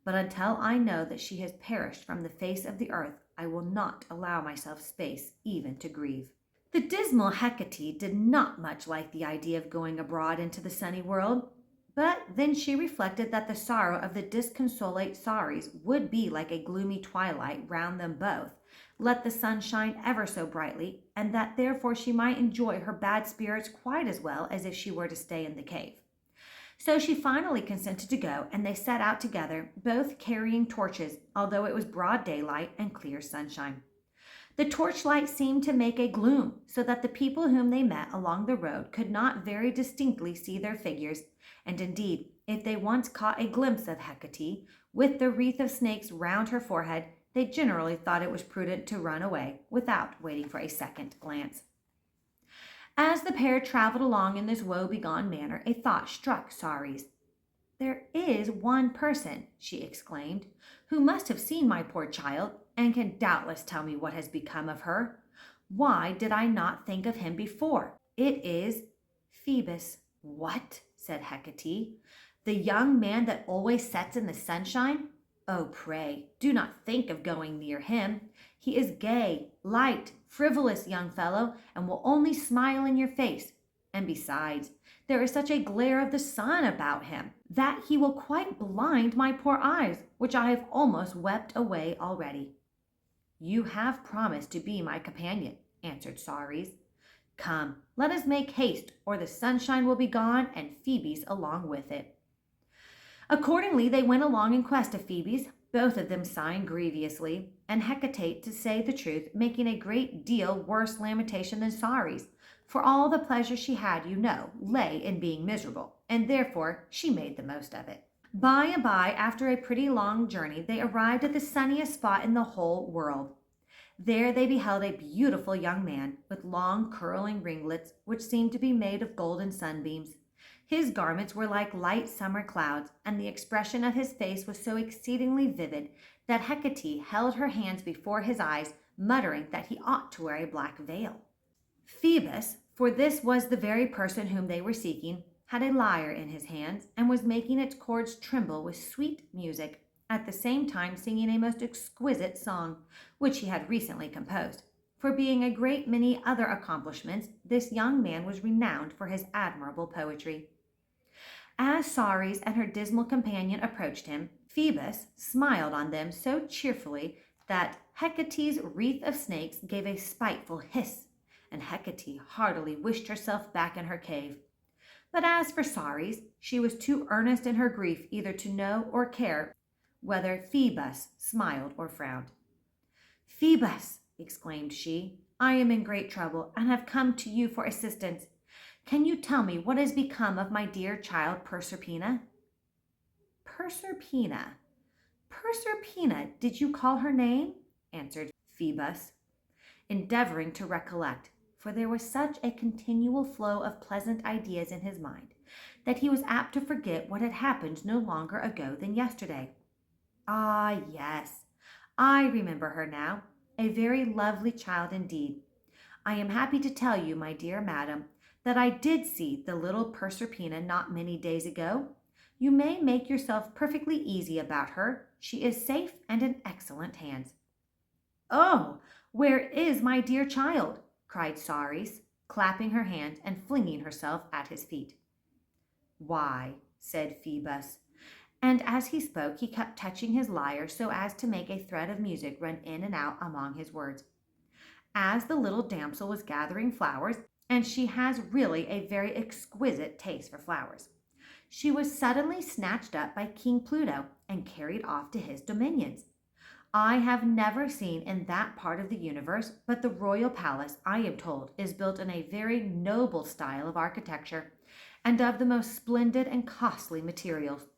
But until I know that she has perished from the face of the earth, I will not allow myself space even to grieve." The dismal Hecate did not much like the idea of going abroad into the sunny world, but then she reflected that the sorrow of the disconsolate Ceres would be like a gloomy twilight round them both, let the sun shine ever so brightly, and that therefore she might enjoy her bad spirits quite as well as if she were to stay in the cave. So she finally consented to go, and they set out together, both carrying torches, although it was broad daylight and clear sunshine. The torchlight seemed to make a gloom, so that the people whom they met along the road could not very distinctly see their figures, and indeed, if they once caught a glimpse of Hecate, with the wreath of snakes round her forehead, they generally thought it was prudent to run away without waiting for a second glance. As the pair traveled along in this woe-begone manner, a thought struck Ceres. "There is one person," she exclaimed, "who must have seen my poor child, and can doubtless tell me what has become of her. Why did I not think of him before? It is Phoebus." "What?" said Hecate. "The young man that always sets in the sunshine? Oh, pray, do not think of going near him. He is gay, light, frivolous young fellow, and will only smile in your face. And besides, there is such a glare of the sun about him that he will quite blind my poor eyes, which I have almost wept away already." "You have promised to be my companion," answered Ceres. "Come, let us make haste, or the sunshine will be gone, and Phoebus along with it." Accordingly, they went along in quest of Phoebus, both of them sighing grievously, and Hecate, to say the truth, making a great deal worse lamentation than Ceres, for all the pleasure she had, lay in being miserable, and therefore she made the most of it. By and by, after a pretty long journey, they arrived at the sunniest spot in the whole world. There they beheld a beautiful young man, with long curling ringlets, which seemed to be made of golden sunbeams. His garments were like light summer clouds, and the expression of his face was so exceedingly vivid that Hecate held her hands before his eyes, muttering that he ought to wear a black veil. Phoebus, for this was the very person whom they were seeking, had a lyre in his hands, and was making its chords tremble with sweet music, at the same time singing a most exquisite song, which he had recently composed. For being a great many other accomplishments, this young man was renowned for his admirable poetry. As Ceres and her dismal companion approached him, Phoebus smiled on them so cheerfully that Hecate's wreath of snakes gave a spiteful hiss, and Hecate heartily wished herself back in her cave. But as for Ceres, she was too earnest in her grief either to know or care whether Phoebus smiled or frowned. "Phoebus," exclaimed she, "I am in great trouble, and have come to you for assistance. Can you tell me what has become of my dear child Proserpina?" "Proserpina? Proserpina, did you call her name?" answered Phoebus, endeavoring to recollect, for there was such a continual flow of pleasant ideas in his mind that he was apt to forget what had happened no longer ago than yesterday. "Ah, yes, I remember her now. A very lovely child indeed. I am happy to tell you, my dear madam, that I did see the little Proserpina not many days ago. You may make yourself perfectly easy about her. She is safe and in excellent hands." "Oh, where is my dear child?" cried Ceres, clapping her hands and flinging herself at his feet. "Why," said Phoebus, and as he spoke he kept touching his lyre so as to make a thread of music run in and out among his words. "As the little damsel was gathering flowers, and she has really a very exquisite taste for flowers, she was suddenly snatched up by King Pluto and carried off to his dominions. I have never seen in that part of the universe, but the royal palace, I am told, is built in a very noble style of architecture, and of the most splendid and costly materials.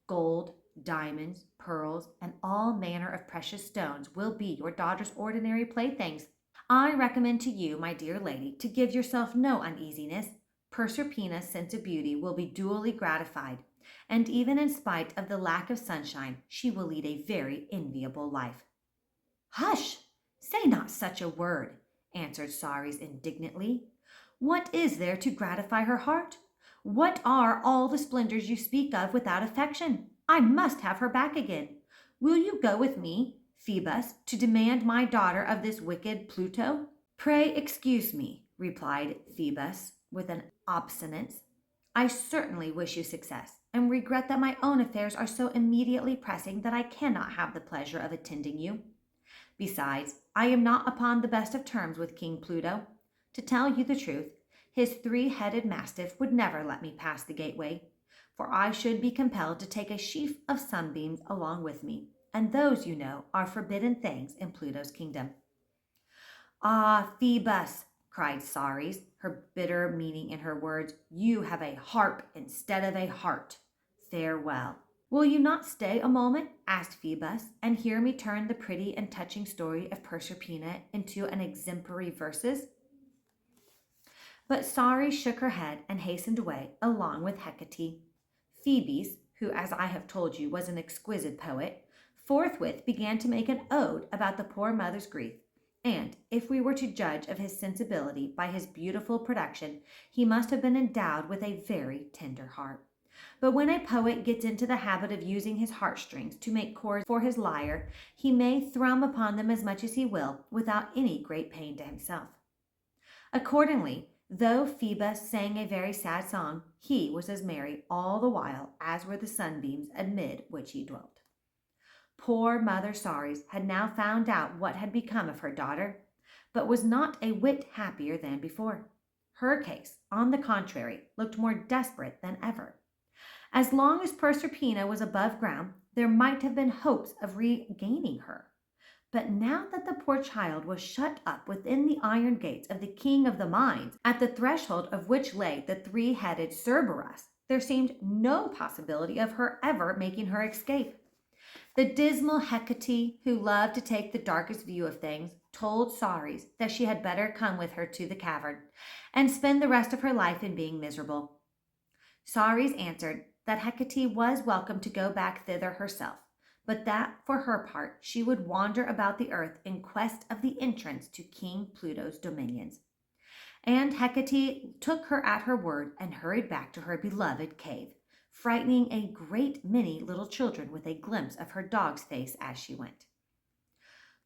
Gold, diamonds, pearls, and all manner of precious stones will be your daughter's ordinary playthings. I recommend to you, my dear lady, to give yourself no uneasiness. Proserpina's sense of beauty will be duly gratified, and even in spite of the lack of sunshine, she will lead a very enviable life." "Hush! Say not such a word," answered Ceres indignantly. "What is there to gratify her heart? What are all the splendors you speak of without affection? I must have her back again. Will you go with me, Phoebus, to demand my daughter of this wicked Pluto?" "Pray excuse me," replied Phoebus with an obstinance. "I certainly wish you success, and regret that my own affairs are so immediately pressing that I cannot have the pleasure of attending you. Besides, I am not upon the best of terms with King Pluto. To tell you the truth, his three-headed mastiff would never let me pass the gateway, for I should be compelled to take a sheaf of sunbeams along with me, and those, you know, are forbidden things in Pluto's kingdom." "Ah, Phoebus," cried Ceres, her bitter meaning in her words, "you have a harp instead of a heart. Farewell." "Will you not stay a moment," asked Phoebus, "and hear me turn the pretty and touching story of Proserpina into an exemplary verses?" But Ceres shook her head and hastened away along with Hecate. Phoebus, who, as I have told you, was an exquisite poet, forthwith began to make an ode about the poor mother's grief, and if we were to judge of his sensibility by his beautiful production, he must have been endowed with a very tender heart. But when a poet gets into the habit of using his heartstrings to make chords for his lyre, he may thrum upon them as much as he will without any great pain to himself. Accordingly, though Phoebus sang a very sad song, he was as merry all the while as were the sunbeams amid which he dwelt. Poor Mother Ceres had now found out what had become of her daughter, but was not a whit happier than before. Her case, on the contrary, looked more desperate than ever. As long as Proserpina was above ground, there might have been hopes of regaining her. But now that the poor child was shut up within the iron gates of the king of the mines, at the threshold of which lay the three-headed Cerberus, there seemed no possibility of her ever making her escape. The dismal Hecate, who loved to take the darkest view of things, told Ceres that she had better come with her to the cavern and spend the rest of her life in being miserable. Ceres answered that Hecate was welcome to go back thither herself, but that for her part she would wander about the earth in quest of the entrance to King Pluto's dominions. And Hecate took her at her word and hurried back to her beloved cave, frightening a great many little children with a glimpse of her dog's face as she went.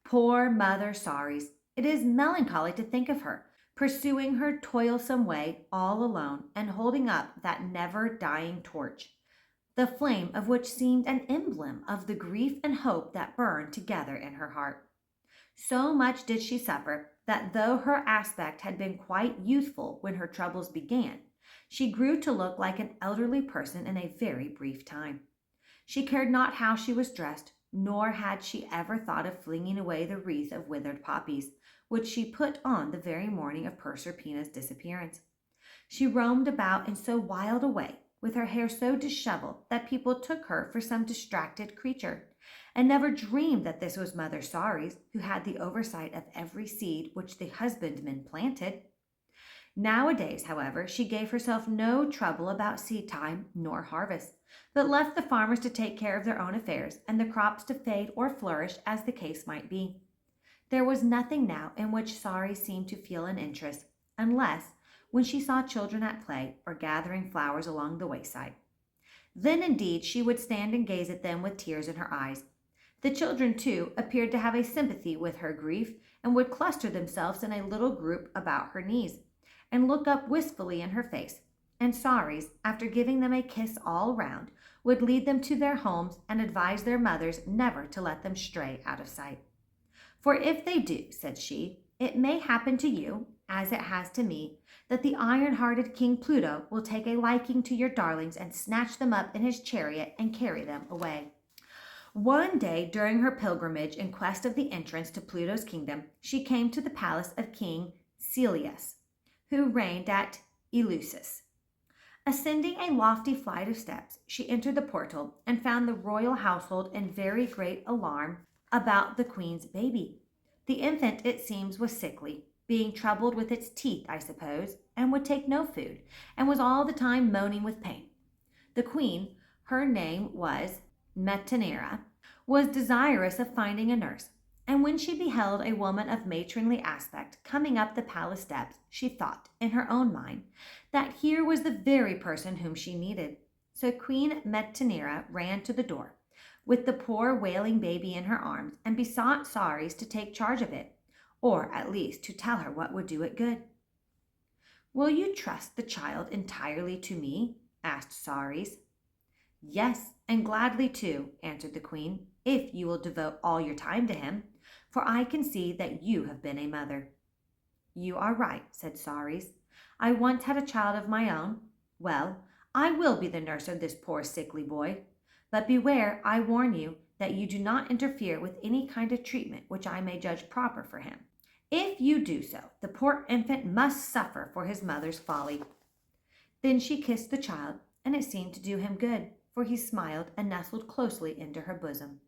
Poor Mother Ceres! It is melancholy to think of her, pursuing her toilsome way all alone and holding up that never-dying torch, the flame of which seemed an emblem of the grief and hope that burned together in her heart. So much did she suffer that though her aspect had been quite youthful when her troubles began, she grew to look like an elderly person in a very brief time. She cared not how she was dressed, nor had she ever thought of flinging away the wreath of withered poppies, which she put on the very morning of Proserpina's disappearance. She roamed about in so wild a way, with her hair so disheveled, that people took her for some distracted creature, and never dreamed that this was Mother Ceres, who had the oversight of every seed which the husbandmen planted. Nowadays, however, she gave herself no trouble about seed time nor harvest, but left the farmers to take care of their own affairs, and the crops to fade or flourish as the case might be. There was nothing now in which Ceres seemed to feel an interest, unless when she saw children at play or gathering flowers along the wayside. Then indeed she would stand and gaze at them with tears in her eyes. The children, too, appeared to have a sympathy with her grief, and would cluster themselves in a little group about her knees, and look up wistfully in her face, and Ceres, after giving them a kiss all round, would lead them to their homes and advise their mothers never to let them stray out of sight. "For if they do," said she, "it may happen to you, as it has to me, that the iron-hearted King Pluto will take a liking to your darlings and snatch them up in his chariot and carry them away." One day during her pilgrimage in quest of the entrance to Pluto's kingdom, she came to the palace of King Ceres, who reigned at Eleusis. Ascending a lofty flight of steps, she entered the portal and found the royal household in very great alarm about the queen's baby. The infant, it seems, was sickly, being troubled with its teeth, I suppose, and would take no food, and was all the time moaning with pain. The queen, her name was Metanira, was desirous of finding a nurse, and when she beheld a woman of matronly aspect coming up the palace steps, she thought, in her own mind, that here was the very person whom she needed. So Queen Metanira ran to the door, with the poor wailing baby in her arms, and besought Ceres to take charge of it, or at least to tell her what would do it good. "Will you trust the child entirely to me?" asked Ceres. "Yes, and gladly too," answered the queen, "if you will devote all your time to him, for I can see that you have been a mother." "You are right," said Ceres. "I once had a child of my own. Well, I will be the nurse of this poor sickly boy. But beware, I warn you, that you do not interfere with any kind of treatment which I may judge proper for him. If you do so, the poor infant must suffer for his mother's folly." Then she kissed the child, and it seemed to do him good, for he smiled and nestled closely into her bosom.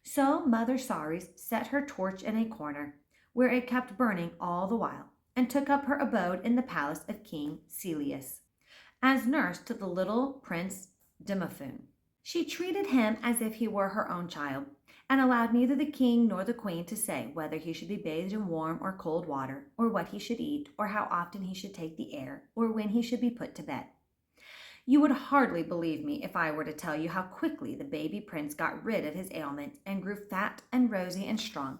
So Mother Ceres set her torch in a corner, where it kept burning all the while, and took up her abode in the palace of King Celeus, as nurse to the little Prince Demeter. She treated him as if he were her own child, and allowed neither the king nor the queen to say whether he should be bathed in warm or cold water, or what he should eat, or how often he should take the air, or when he should be put to bed. You would hardly believe me if I were to tell you how quickly the baby prince got rid of his ailment and grew fat and rosy and strong,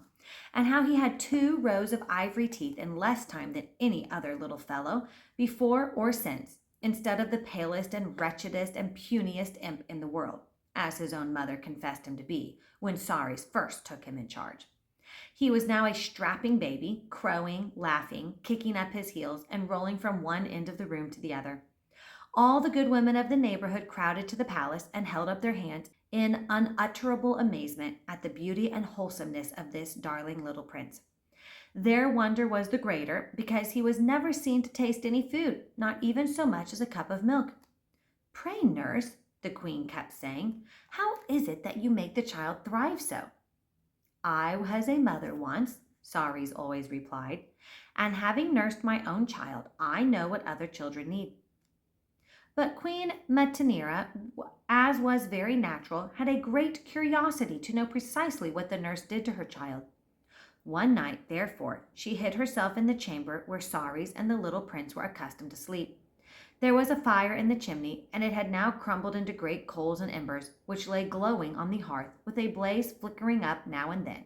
and how he had 2 rows of ivory teeth in less time than any other little fellow, before or since, instead of the palest and wretchedest and puniest imp in the world, as his own mother confessed him to be when Ceres first took him in charge. He was now a strapping baby, crowing, laughing, kicking up his heels, and rolling from one end of the room to the other. All the good women of the neighborhood crowded to the palace and held up their hands in unutterable amazement at the beauty and wholesomeness of this darling little prince. Their wonder was the greater because he was never seen to taste any food, not even so much as a cup of milk. "Pray, nurse," the queen kept saying, "how is it that you make the child thrive so?" "I was a mother once," Ceres always replied, "and having nursed my own child, I know what other children need." But Queen Metanira, as was very natural, had a great curiosity to know precisely what the nurse did to her child. One night, therefore, she hid herself in the chamber where Ceres and the little prince were accustomed to sleep. There was a fire in the chimney, and it had now crumbled into great coals and embers, which lay glowing on the hearth, with a blaze flickering up now and then,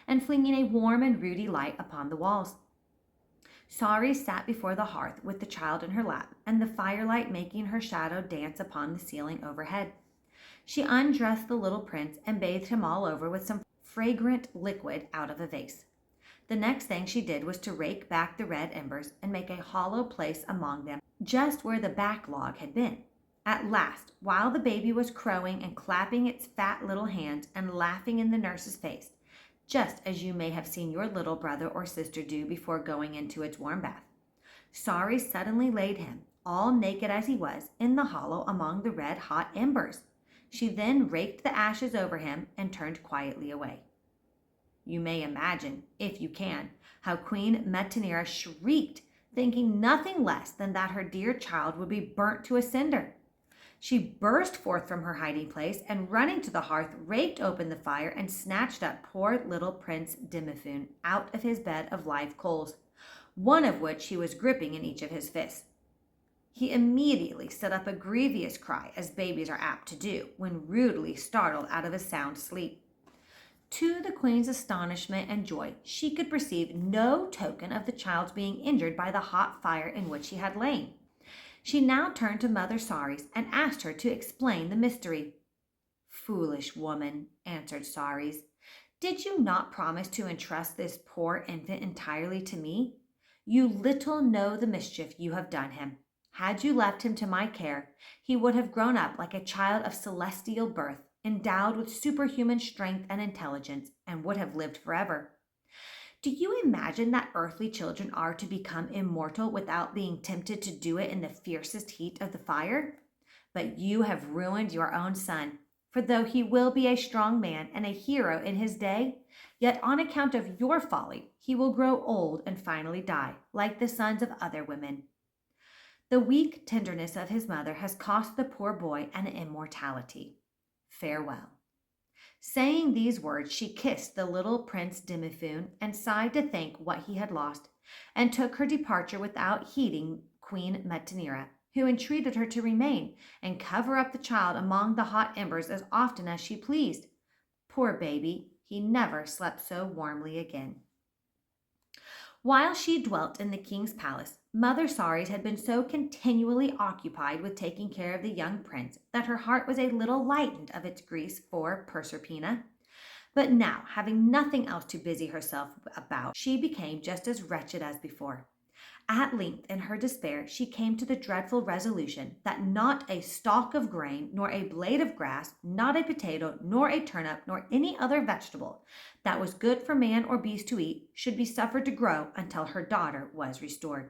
and flinging a warm and ruddy light upon the walls. Ceres sat before the hearth with the child in her lap, and the firelight making her shadow dance upon the ceiling overhead. She undressed the little prince and bathed him all over with some fragrant liquid out of a vase. The next thing she did was to rake back the red embers and make a hollow place among them, just where the back log had been. At last, while the baby was crowing and clapping its fat little hands and laughing in the nurse's face, just as you may have seen your little brother or sister do before going into its warm bath, Ceres suddenly laid him, all naked as he was, in the hollow among the red-hot embers. She then raked the ashes over him and turned quietly away. You may imagine, if you can, how Queen Metanira shrieked, thinking nothing less than that her dear child would be burnt to a cinder. She burst forth from her hiding place and, running to the hearth, raked open the fire and snatched up poor little Prince Demeter out of his bed of live coals, one of which he was gripping in each of his fists. He immediately set up a grievous cry, as babies are apt to do when rudely startled out of a sound sleep. To the queen's astonishment and joy, she could perceive no token of the child's being injured by the hot fire in which he had lain. She now turned to Mother Ceres and asked her to explain the mystery. "Foolish woman," answered Ceres, "did you not promise to entrust this poor infant entirely to me? You little know the mischief you have done him. Had you left him to my care, he would have grown up like a child of celestial birth, endowed with superhuman strength and intelligence, and would have lived forever. Do you imagine that earthly children are to become immortal without being tempted to do it in the fiercest heat of the fire? But you have ruined your own son, for though he will be a strong man and a hero in his day, yet on account of your folly he will grow old and finally die, like the sons of other women. The weak tenderness of his mother has cost the poor boy an immortality. Farewell." Saying these words, she kissed the little Prince Demeter and sighed to think what he had lost, and took her departure without heeding Queen Metanira, who entreated her to remain and cover up the child among the hot embers as often as she pleased. Poor baby, he never slept so warmly again. While she dwelt in the king's palace, Mother Ceres had been so continually occupied with taking care of the young prince that her heart was a little lightened of its grief for Persephone. But now, having nothing else to busy herself about, she became just as wretched as before. At length, in her despair, she came to the dreadful resolution that not a stalk of grain, nor a blade of grass, not a potato, nor a turnip, nor any other vegetable that was good for man or beast to eat should be suffered to grow until her daughter was restored.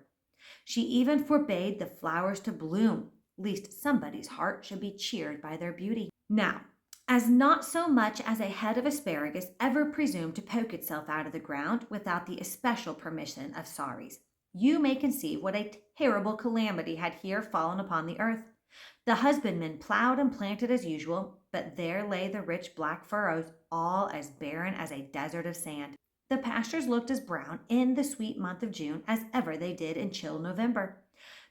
She even forbade the flowers to bloom, lest somebody's heart should be cheered by their beauty. Now, as not so much as a head of asparagus ever presumed to poke itself out of the ground without the especial permission of Ceres, you may conceive what a terrible calamity had here fallen upon the earth. The husbandmen plowed and planted as usual, but there lay the rich black furrows, all as barren as a desert of sand. The pastures looked as brown in the sweet month of June as ever they did in chill November.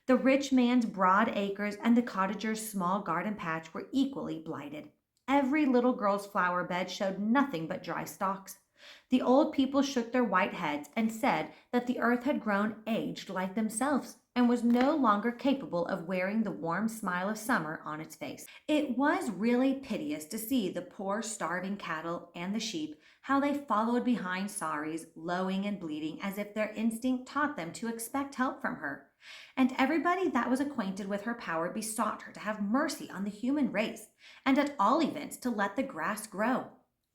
The rich man's broad acres and the cottager's small garden patch were equally blighted. Every little girl's flower bed showed nothing but dry stalks. The old people shook their white heads and said that the earth had grown aged like themselves and was no longer capable of wearing the warm smile of summer on its face. It was really piteous to see the poor starving cattle and the sheep, how they followed behind Ceres, lowing and bleating as if their instinct taught them to expect help from her. And everybody that was acquainted with her power besought her to have mercy on the human race, and at all events to let the grass grow.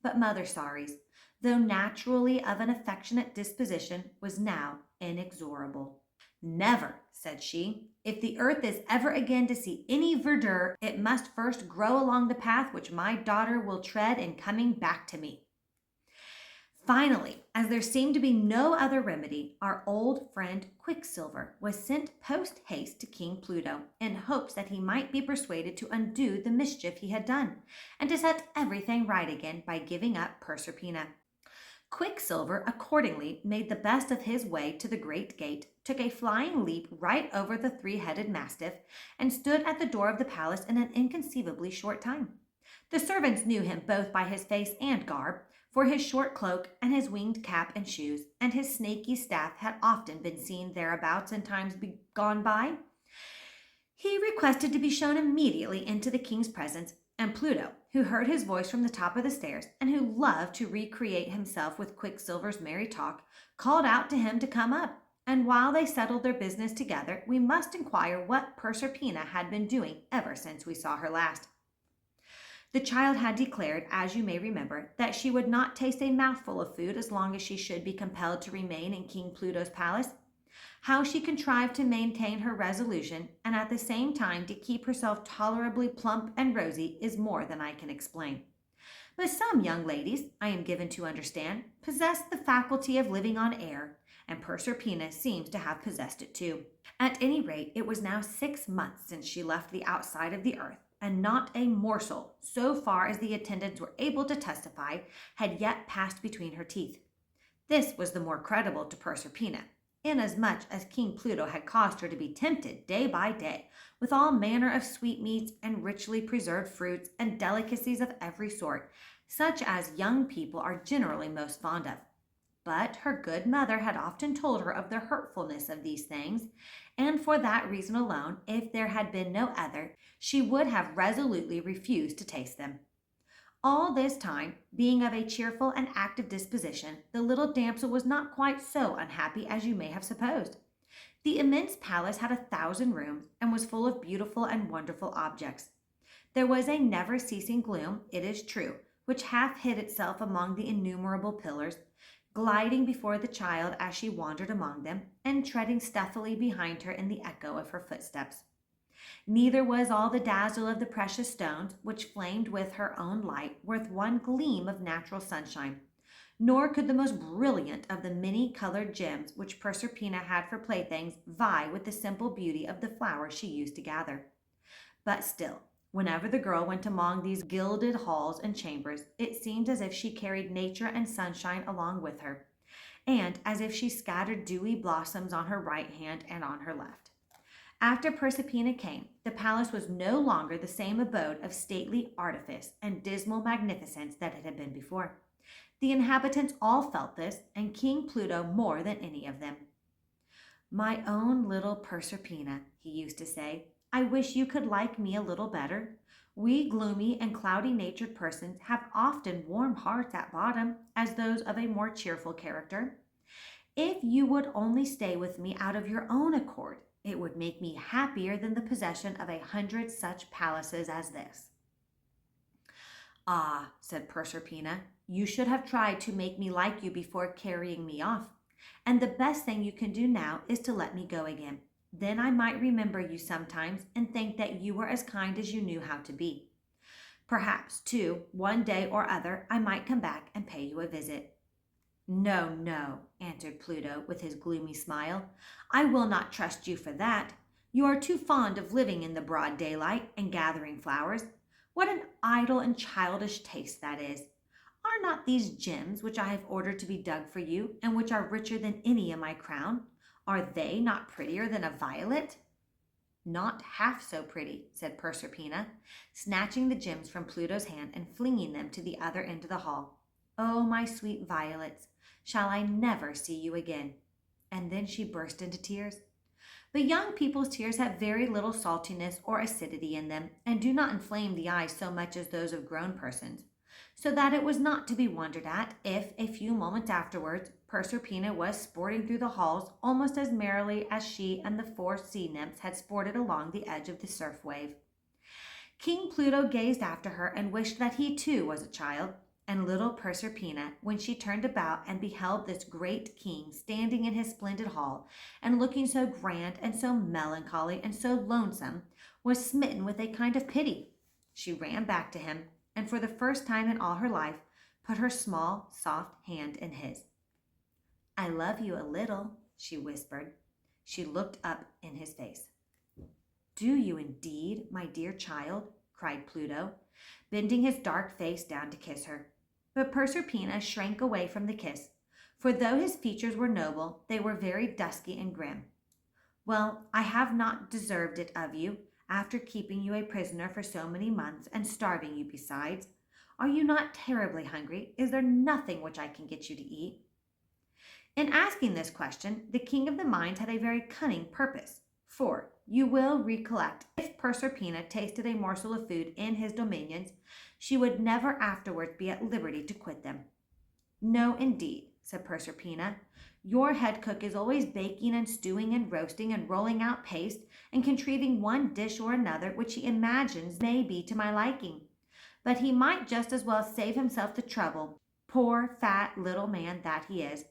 But Mother Ceres, though naturally of an affectionate disposition, was now inexorable. "Never," said she. "If the earth is ever again to see any verdure, it must first grow along the path which my daughter will tread in coming back to me." Finally, as there seemed to be no other remedy, our old friend Quicksilver was sent post-haste to King Pluto in hopes that he might be persuaded to undo the mischief he had done, and to set everything right again by giving up Proserpina. Quicksilver accordingly made the best of his way to the great gate, took a flying leap right over the three-headed mastiff, and stood at the door of the palace in an inconceivably short time. The servants knew him both by his face and garb, for his short cloak and his winged cap and shoes, and his snaky staff had often been seen thereabouts in times gone by. He requested to be shown immediately into the king's presence, and Pluto, who heard his voice from the top of the stairs, and who loved to recreate himself with Quicksilver's merry talk, called out to him to come up. And while they settled their business together, we must inquire what Proserpina had been doing ever since we saw her last. The child had declared, as you may remember, that she would not taste a mouthful of food as long as she should be compelled to remain in King Pluto's palace. How she contrived to maintain her resolution and at the same time to keep herself tolerably plump and rosy is more than I can explain. But some young ladies, I am given to understand, possess the faculty of living on air, and Proserpina seems to have possessed it too. At any rate, it was now 6 months since she left the outside of the earth, and not a morsel, so far as the attendants were able to testify, had yet passed between her teeth. This was the more credible to Proserpina, inasmuch as King Pluto had caused her to be tempted day by day with all manner of sweetmeats and richly preserved fruits and delicacies of every sort, such as young people are generally most fond of. But her good mother had often told her of the hurtfulness of these things, and for that reason alone, if there had been no other, she would have resolutely refused to taste them. All this time, being of a cheerful and active disposition, the little damsel was not quite so unhappy as you may have supposed. The immense palace had 1,000 rooms, and was full of beautiful and wonderful objects. There was a never-ceasing gloom, it is true, which half hid itself among the innumerable pillars, gliding before the child as she wandered among them, and treading stealthily behind her in the echo of her footsteps. Neither was all the dazzle of the precious stones, which flamed with her own light, worth one gleam of natural sunshine, nor could the most brilliant of the many-colored gems which Proserpina had for playthings vie with the simple beauty of the flowers she used to gather. But still, whenever the girl went among these gilded halls and chambers, it seemed as if she carried nature and sunshine along with her, and as if she scattered dewy blossoms on her right hand and on her left. After Proserpina came, the palace was no longer the same abode of stately artifice and dismal magnificence that it had been before. The inhabitants all felt this, and King Pluto more than any of them. "My own little Proserpina," he used to say, "I wish you could like me a little better. We gloomy and cloudy-natured persons have often warm hearts at bottom, as those of a more cheerful character. If you would only stay with me out of your own accord, it would make me happier than the possession of 100 such palaces as this." "Ah," said Proserpina, "you should have tried to make me like you before carrying me off. And the best thing you can do now is to let me go again. Then I might remember you sometimes and think that you were as kind as you knew how to be. Perhaps, too, one day or other I might come back and pay you a visit." "No, no," answered Pluto with his gloomy smile. "I will not trust you for that. You are too fond of living in the broad daylight and gathering flowers. What an idle and childish taste that is! Are not these gems which I have ordered to be dug for you, and which are richer than any in my crown, are they not prettier than a violet?" "Not half so pretty," said Proserpina, snatching the gems from Pluto's hand and flinging them to the other end of the hall. "Oh, my sweet violets, shall I never see you again?" And then she burst into tears. But young people's tears have very little saltiness or acidity in them, and do not inflame the eyes so much as those of grown persons, so that it was not to be wondered at if, a few moments afterwards, Proserpina was sporting through the halls almost as merrily as she and the 4 sea nymphs had sported along the edge of the surf wave. King Pluto gazed after her and wished that he too was a child, and little Proserpina, when she turned about and beheld this great king standing in his splendid hall, and looking so grand and so melancholy and so lonesome, was smitten with a kind of pity. She ran back to him, and for the first time in all her life, put her small, soft hand in his. "I love you a little," she whispered. She looked up in his face. "Do you indeed, my dear child?" cried Pluto, bending his dark face down to kiss her. But Proserpina shrank away from the kiss, for though his features were noble, they were very dusky and grim. "Well, I have not deserved it of you, after keeping you a prisoner for so many months and starving you besides. Are you not terribly hungry? Is there nothing which I can get you to eat?" In asking this question, the king of the mines had a very cunning purpose, for, you will recollect, if Proserpina tasted a morsel of food in his dominions, she would never afterwards be at liberty to quit them. "No, indeed," said Proserpina. "Your head cook is always baking and stewing and roasting and rolling out paste and contriving one dish or another which he imagines may be to my liking. But he might just as well save himself the trouble, poor, fat, little man that he is.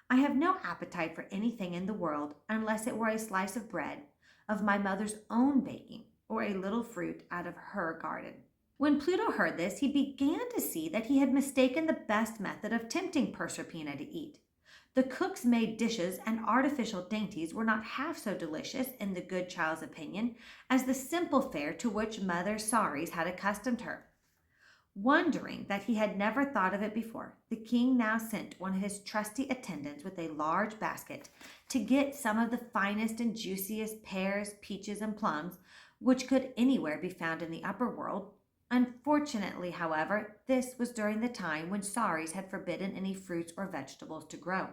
I have no appetite for anything in the world unless it were a slice of bread, of my mother's own baking, or a little fruit out of her garden." When Pluto heard this, he began to see that he had mistaken the best method of tempting Proserpina to eat. The cook's made dishes and artificial dainties were not half so delicious, in the good child's opinion, as the simple fare to which Mother Ceres had accustomed her. Wondering that he had never thought of it before, the king now sent one of his trusty attendants with a large basket to get some of the finest and juiciest pears, peaches, and plums which could anywhere be found in the upper world. Unfortunately, however, this was during the time when Ceres had forbidden any fruits or vegetables to grow.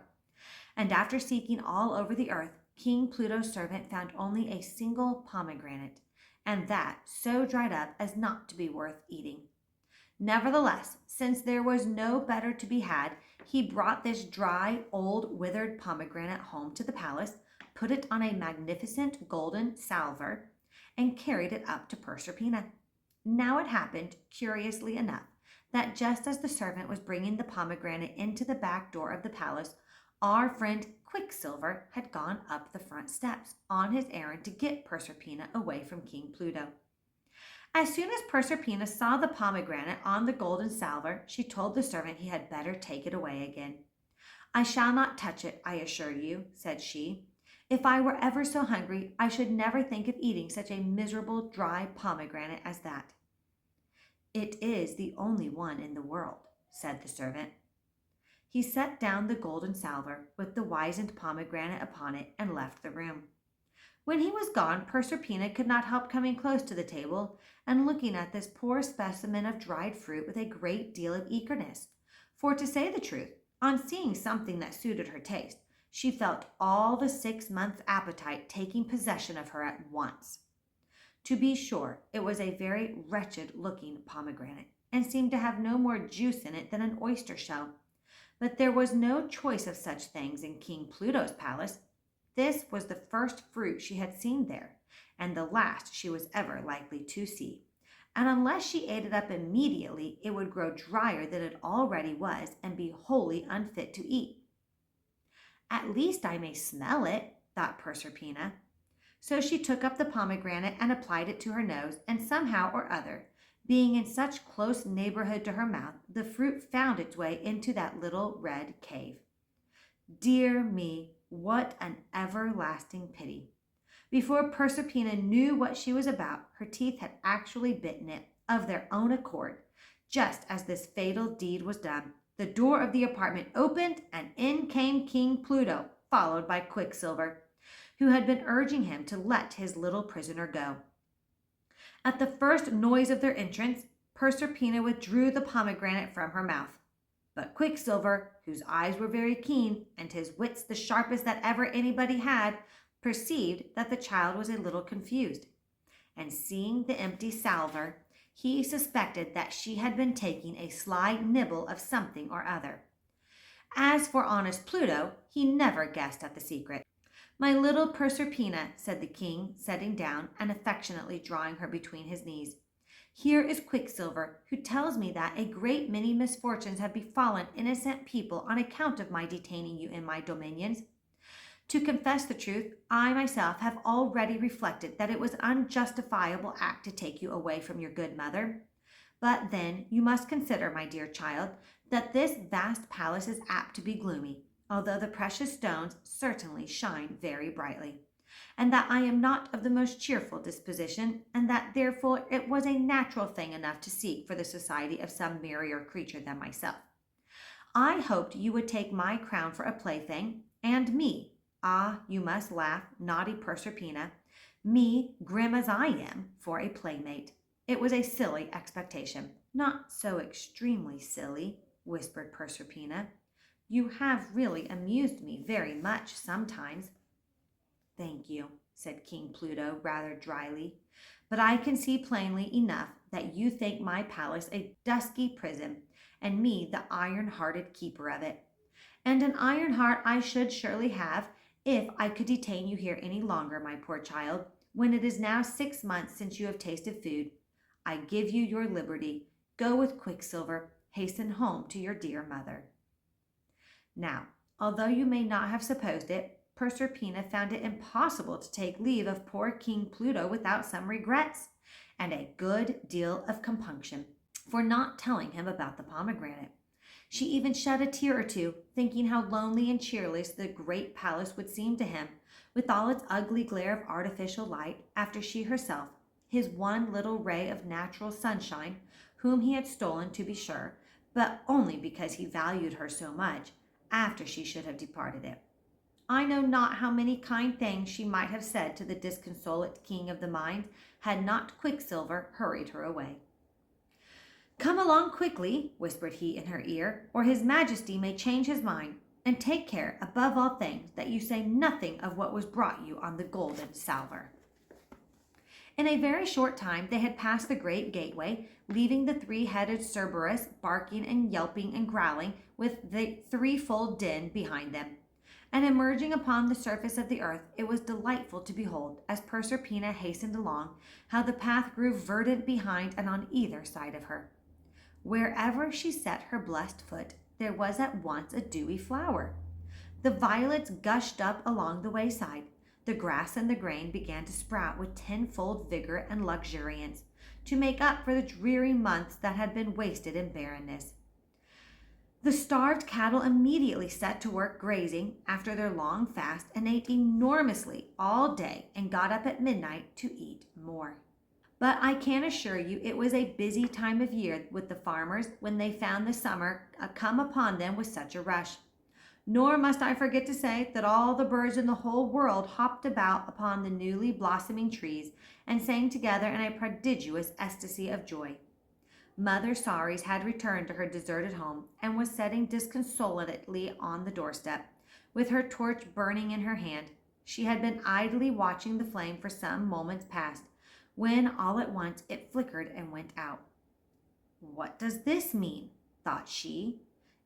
And after seeking all over the earth, King Pluto's servant found only a single pomegranate, and that so dried up as not to be worth eating. Nevertheless, since there was no better to be had, he brought this dry, old, withered pomegranate home to the palace, put it on a magnificent golden salver, and carried it up to Proserpina. Now it happened, curiously enough, that just as the servant was bringing the pomegranate into the back door of the palace, our friend Quicksilver had gone up the front steps on his errand to get Proserpina away from King Pluto. As soon as Proserpina saw the pomegranate on the golden salver, she told the servant he had better take it away again. "I shall not touch it, I assure you," said she. "If I were ever so hungry, I should never think of eating such a miserable dry pomegranate as that." "It is the only one in the world," said the servant. He set down the golden salver with the wizened pomegranate upon it and left the room. When he was gone, Proserpina could not help coming close to the table and looking at this poor specimen of dried fruit with a great deal of eagerness, for, to say the truth, on seeing something that suited her taste, she felt all the 6 months' appetite taking possession of her at once. To be sure, it was a very wretched-looking pomegranate, and seemed to have no more juice in it than an oyster shell. But there was no choice of such things in King Pluto's palace. This was the first fruit she had seen there, and the last she was ever likely to see. And unless she ate it up immediately, it would grow drier than it already was and be wholly unfit to eat. At least I may smell it, thought Proserpina. So she took up the pomegranate and applied it to her nose, and somehow or other, being in such close neighborhood to her mouth, the fruit found its way into that little red cave. Dear me, what an everlasting pity! Before Proserpina knew what she was about, her teeth had actually bitten it of their own accord. Just as this fatal deed was done, the door of the apartment opened, and in came King Pluto, followed by Quicksilver, who had been urging him to let his little prisoner go. At the first noise of their entrance, Proserpina withdrew the pomegranate from her mouth. But Quicksilver, whose eyes were very keen and his wits the sharpest that ever anybody had, perceived that the child was a little confused, and seeing the empty salver, he suspected that she had been taking a sly nibble of something or other. As for honest Pluto, he never guessed at the secret. My little Proserpina, said the king, sitting down and affectionately drawing her between his knees. Here is Quicksilver, who tells me that a great many misfortunes have befallen innocent people on account of my detaining you in my dominions. To confess the truth, I myself have already reflected that it was an unjustifiable act to take you away from your good mother. But then you must consider, my dear child, that this vast palace is apt to be gloomy, although the precious stones certainly shine very brightly, and that I am not of the most cheerful disposition, and that therefore it was a natural thing enough to seek for the society of some merrier creature than myself. I hoped you would take my crown for a plaything, and me, you must laugh, naughty Proserpina, me, grim as I am, for a playmate. It was a silly expectation. Not so extremely silly, whispered Proserpina. You have really amused me very much sometimes. Thank you, said King Pluto rather dryly, but I can see plainly enough that you think my palace a dusky prison, and me the iron-hearted keeper of it. And an iron heart I should surely have, if I could detain you here any longer, my poor child, when it is now 6 months since you have tasted food. I give you your liberty. Go with Quicksilver. Hasten home to your dear mother. Now, although you may not have supposed it, Proserpina found it impossible to take leave of poor King Pluto without some regrets, and a good deal of compunction for not telling him about the pomegranate. She even shed a tear or two, thinking how lonely and cheerless the great palace would seem to him, with all its ugly glare of artificial light, after she herself, his one little ray of natural sunshine, whom he had stolen to be sure, but only because he valued her so much, after she should have departed it. I know not how many kind things she might have said to the disconsolate king of the mind, had not Quicksilver hurried her away. Come along quickly, whispered he in her ear, or his majesty may change his mind, and take care, above all things, that you say nothing of what was brought you on the golden salver. In a very short time they had passed the great gateway, leaving the three-headed Cerberus barking and yelping and growling with the threefold din behind them. And emerging upon the surface of the earth, it was delightful to behold, as Proserpina hastened along, how the path grew verdant behind and on either side of her. Wherever she set her blessed foot, there was at once a dewy flower. The violets gushed up along the wayside. The grass and the grain began to sprout with tenfold vigor and luxuriance, to make up for the dreary months that had been wasted in barrenness. The starved cattle immediately set to work grazing after their long fast, and ate enormously all day, and got up at midnight to eat more. But I can assure you it was a busy time of year with the farmers when they found the summer come upon them with such a rush. Nor must I forget to say that all the birds in the whole world hopped about upon the newly blossoming trees and sang together in a prodigious ecstasy of joy. Mother Ceres had returned to her deserted home and was sitting disconsolately on the doorstep, with her torch burning in her hand. She had been idly watching the flame for some moments past, when all at once it flickered and went out. What does this mean? Thought she.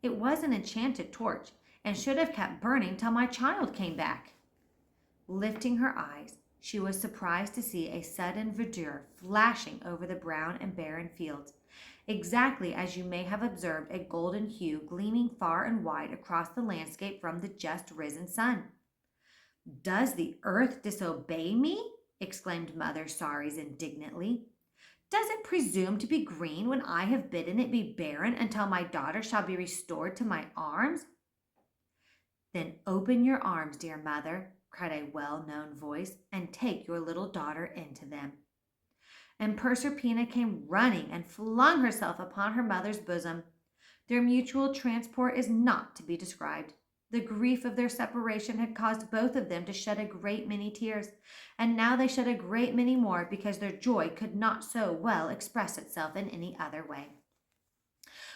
It was an enchanted torch and should have kept burning till my child came back." Lifting her eyes, she was surprised to see a sudden verdure flashing over the brown and barren fields, exactly as you may have observed a golden hue gleaming far and wide across the landscape from the just risen sun. "Does the earth disobey me?" exclaimed Mother Ceres indignantly. "Does it presume to be green when I have bidden it be barren until my daughter shall be restored to my arms?" "Then open your arms, dear mother," cried a well-known voice, "and take your little daughter into them." And Proserpina came running and flung herself upon her mother's bosom. Their mutual transport is not to be described. The grief of their separation had caused both of them to shed a great many tears, and now they shed a great many more because their joy could not so well express itself in any other way.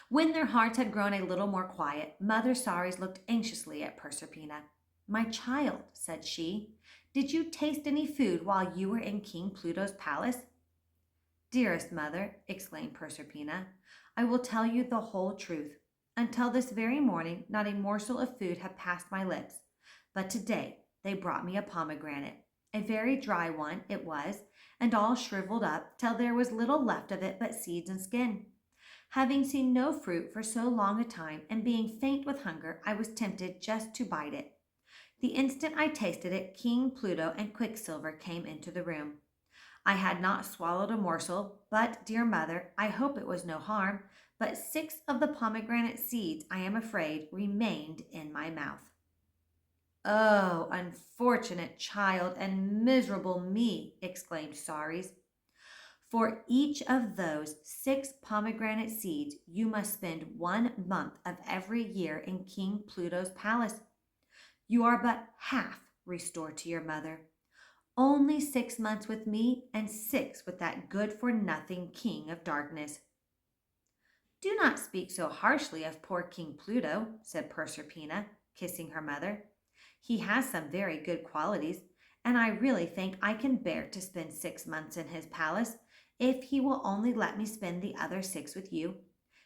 When their hearts had grown a little more quiet, Mother Ceres looked anxiously at Proserpina. "My child," said she, "did you taste any food while you were in King Pluto's palace?" "Dearest mother," exclaimed Proserpina, "I will tell you the whole truth. Until this very morning, not a morsel of food had passed my lips, but today they brought me a pomegranate. A very dry one it was, and all shriveled up till there was little left of it but seeds and skin. Having seen no fruit for so long a time, and being faint with hunger, I was tempted just to bite it. The instant I tasted it, King Pluto and Quicksilver came into the room. I had not swallowed a morsel, but, dear mother, I hope it was no harm, but 6 of the pomegranate seeds, I am afraid, remained in my mouth." "Oh, unfortunate child and miserable me!" exclaimed Ceres. "For each of those 6 pomegranate seeds, you must spend 1 month of every year in King Pluto's palace. You are but half restored to your mother. Only 6 months with me and 6 with that good-for-nothing King of Darkness." "Do not speak so harshly of poor King Pluto," said Proserpina, kissing her mother. "He has some very good qualities, and I really think I can bear to spend 6 months in his palace, if he will only let me spend the other 6 with you.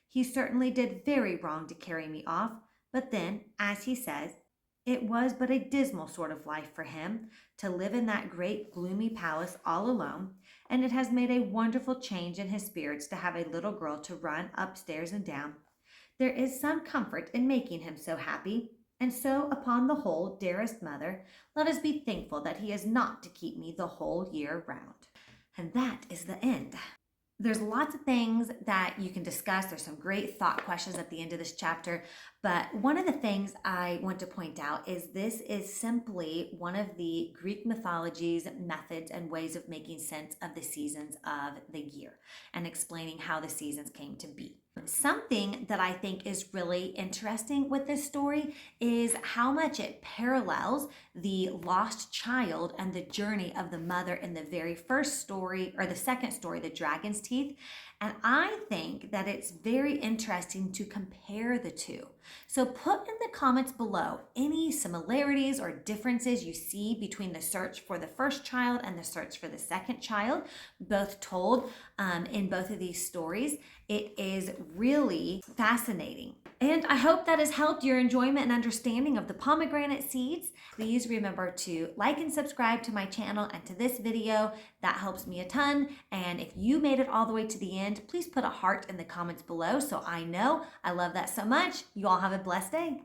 He certainly did very wrong to carry me off, but then, as he says, it was but a dismal sort of life for him to live in that great gloomy palace all alone, and it has made a wonderful change in his spirits to have a little girl to run upstairs and down. There is some comfort in making him so happy, and so upon the whole, dearest mother, let us be thankful that he is not to keep me the whole year round." And that is the end. There's lots of things that you can discuss. There's some great thought questions at the end of this chapter. But one of the things I want to point out is this is simply one of the Greek mythology's methods and ways of making sense of the seasons of the year and explaining how the seasons came to be. Something that I think is really interesting with this story is how much it parallels the lost child and the journey of the mother in the very first story, or the second story, The Dragon's Teeth. And I think that it's very interesting to compare the two. So put in the comments below any similarities or differences you see between the search for the first child and the search for the second child, both told in both of these stories. It is really fascinating. And I hope that has helped your enjoyment and understanding of the pomegranate seeds. Please remember to like and subscribe to my channel and to this video. That helps me a ton. And if you made it all the way to the end, please put a heart in the comments below so I know. I love that so much. You all have a blessed day.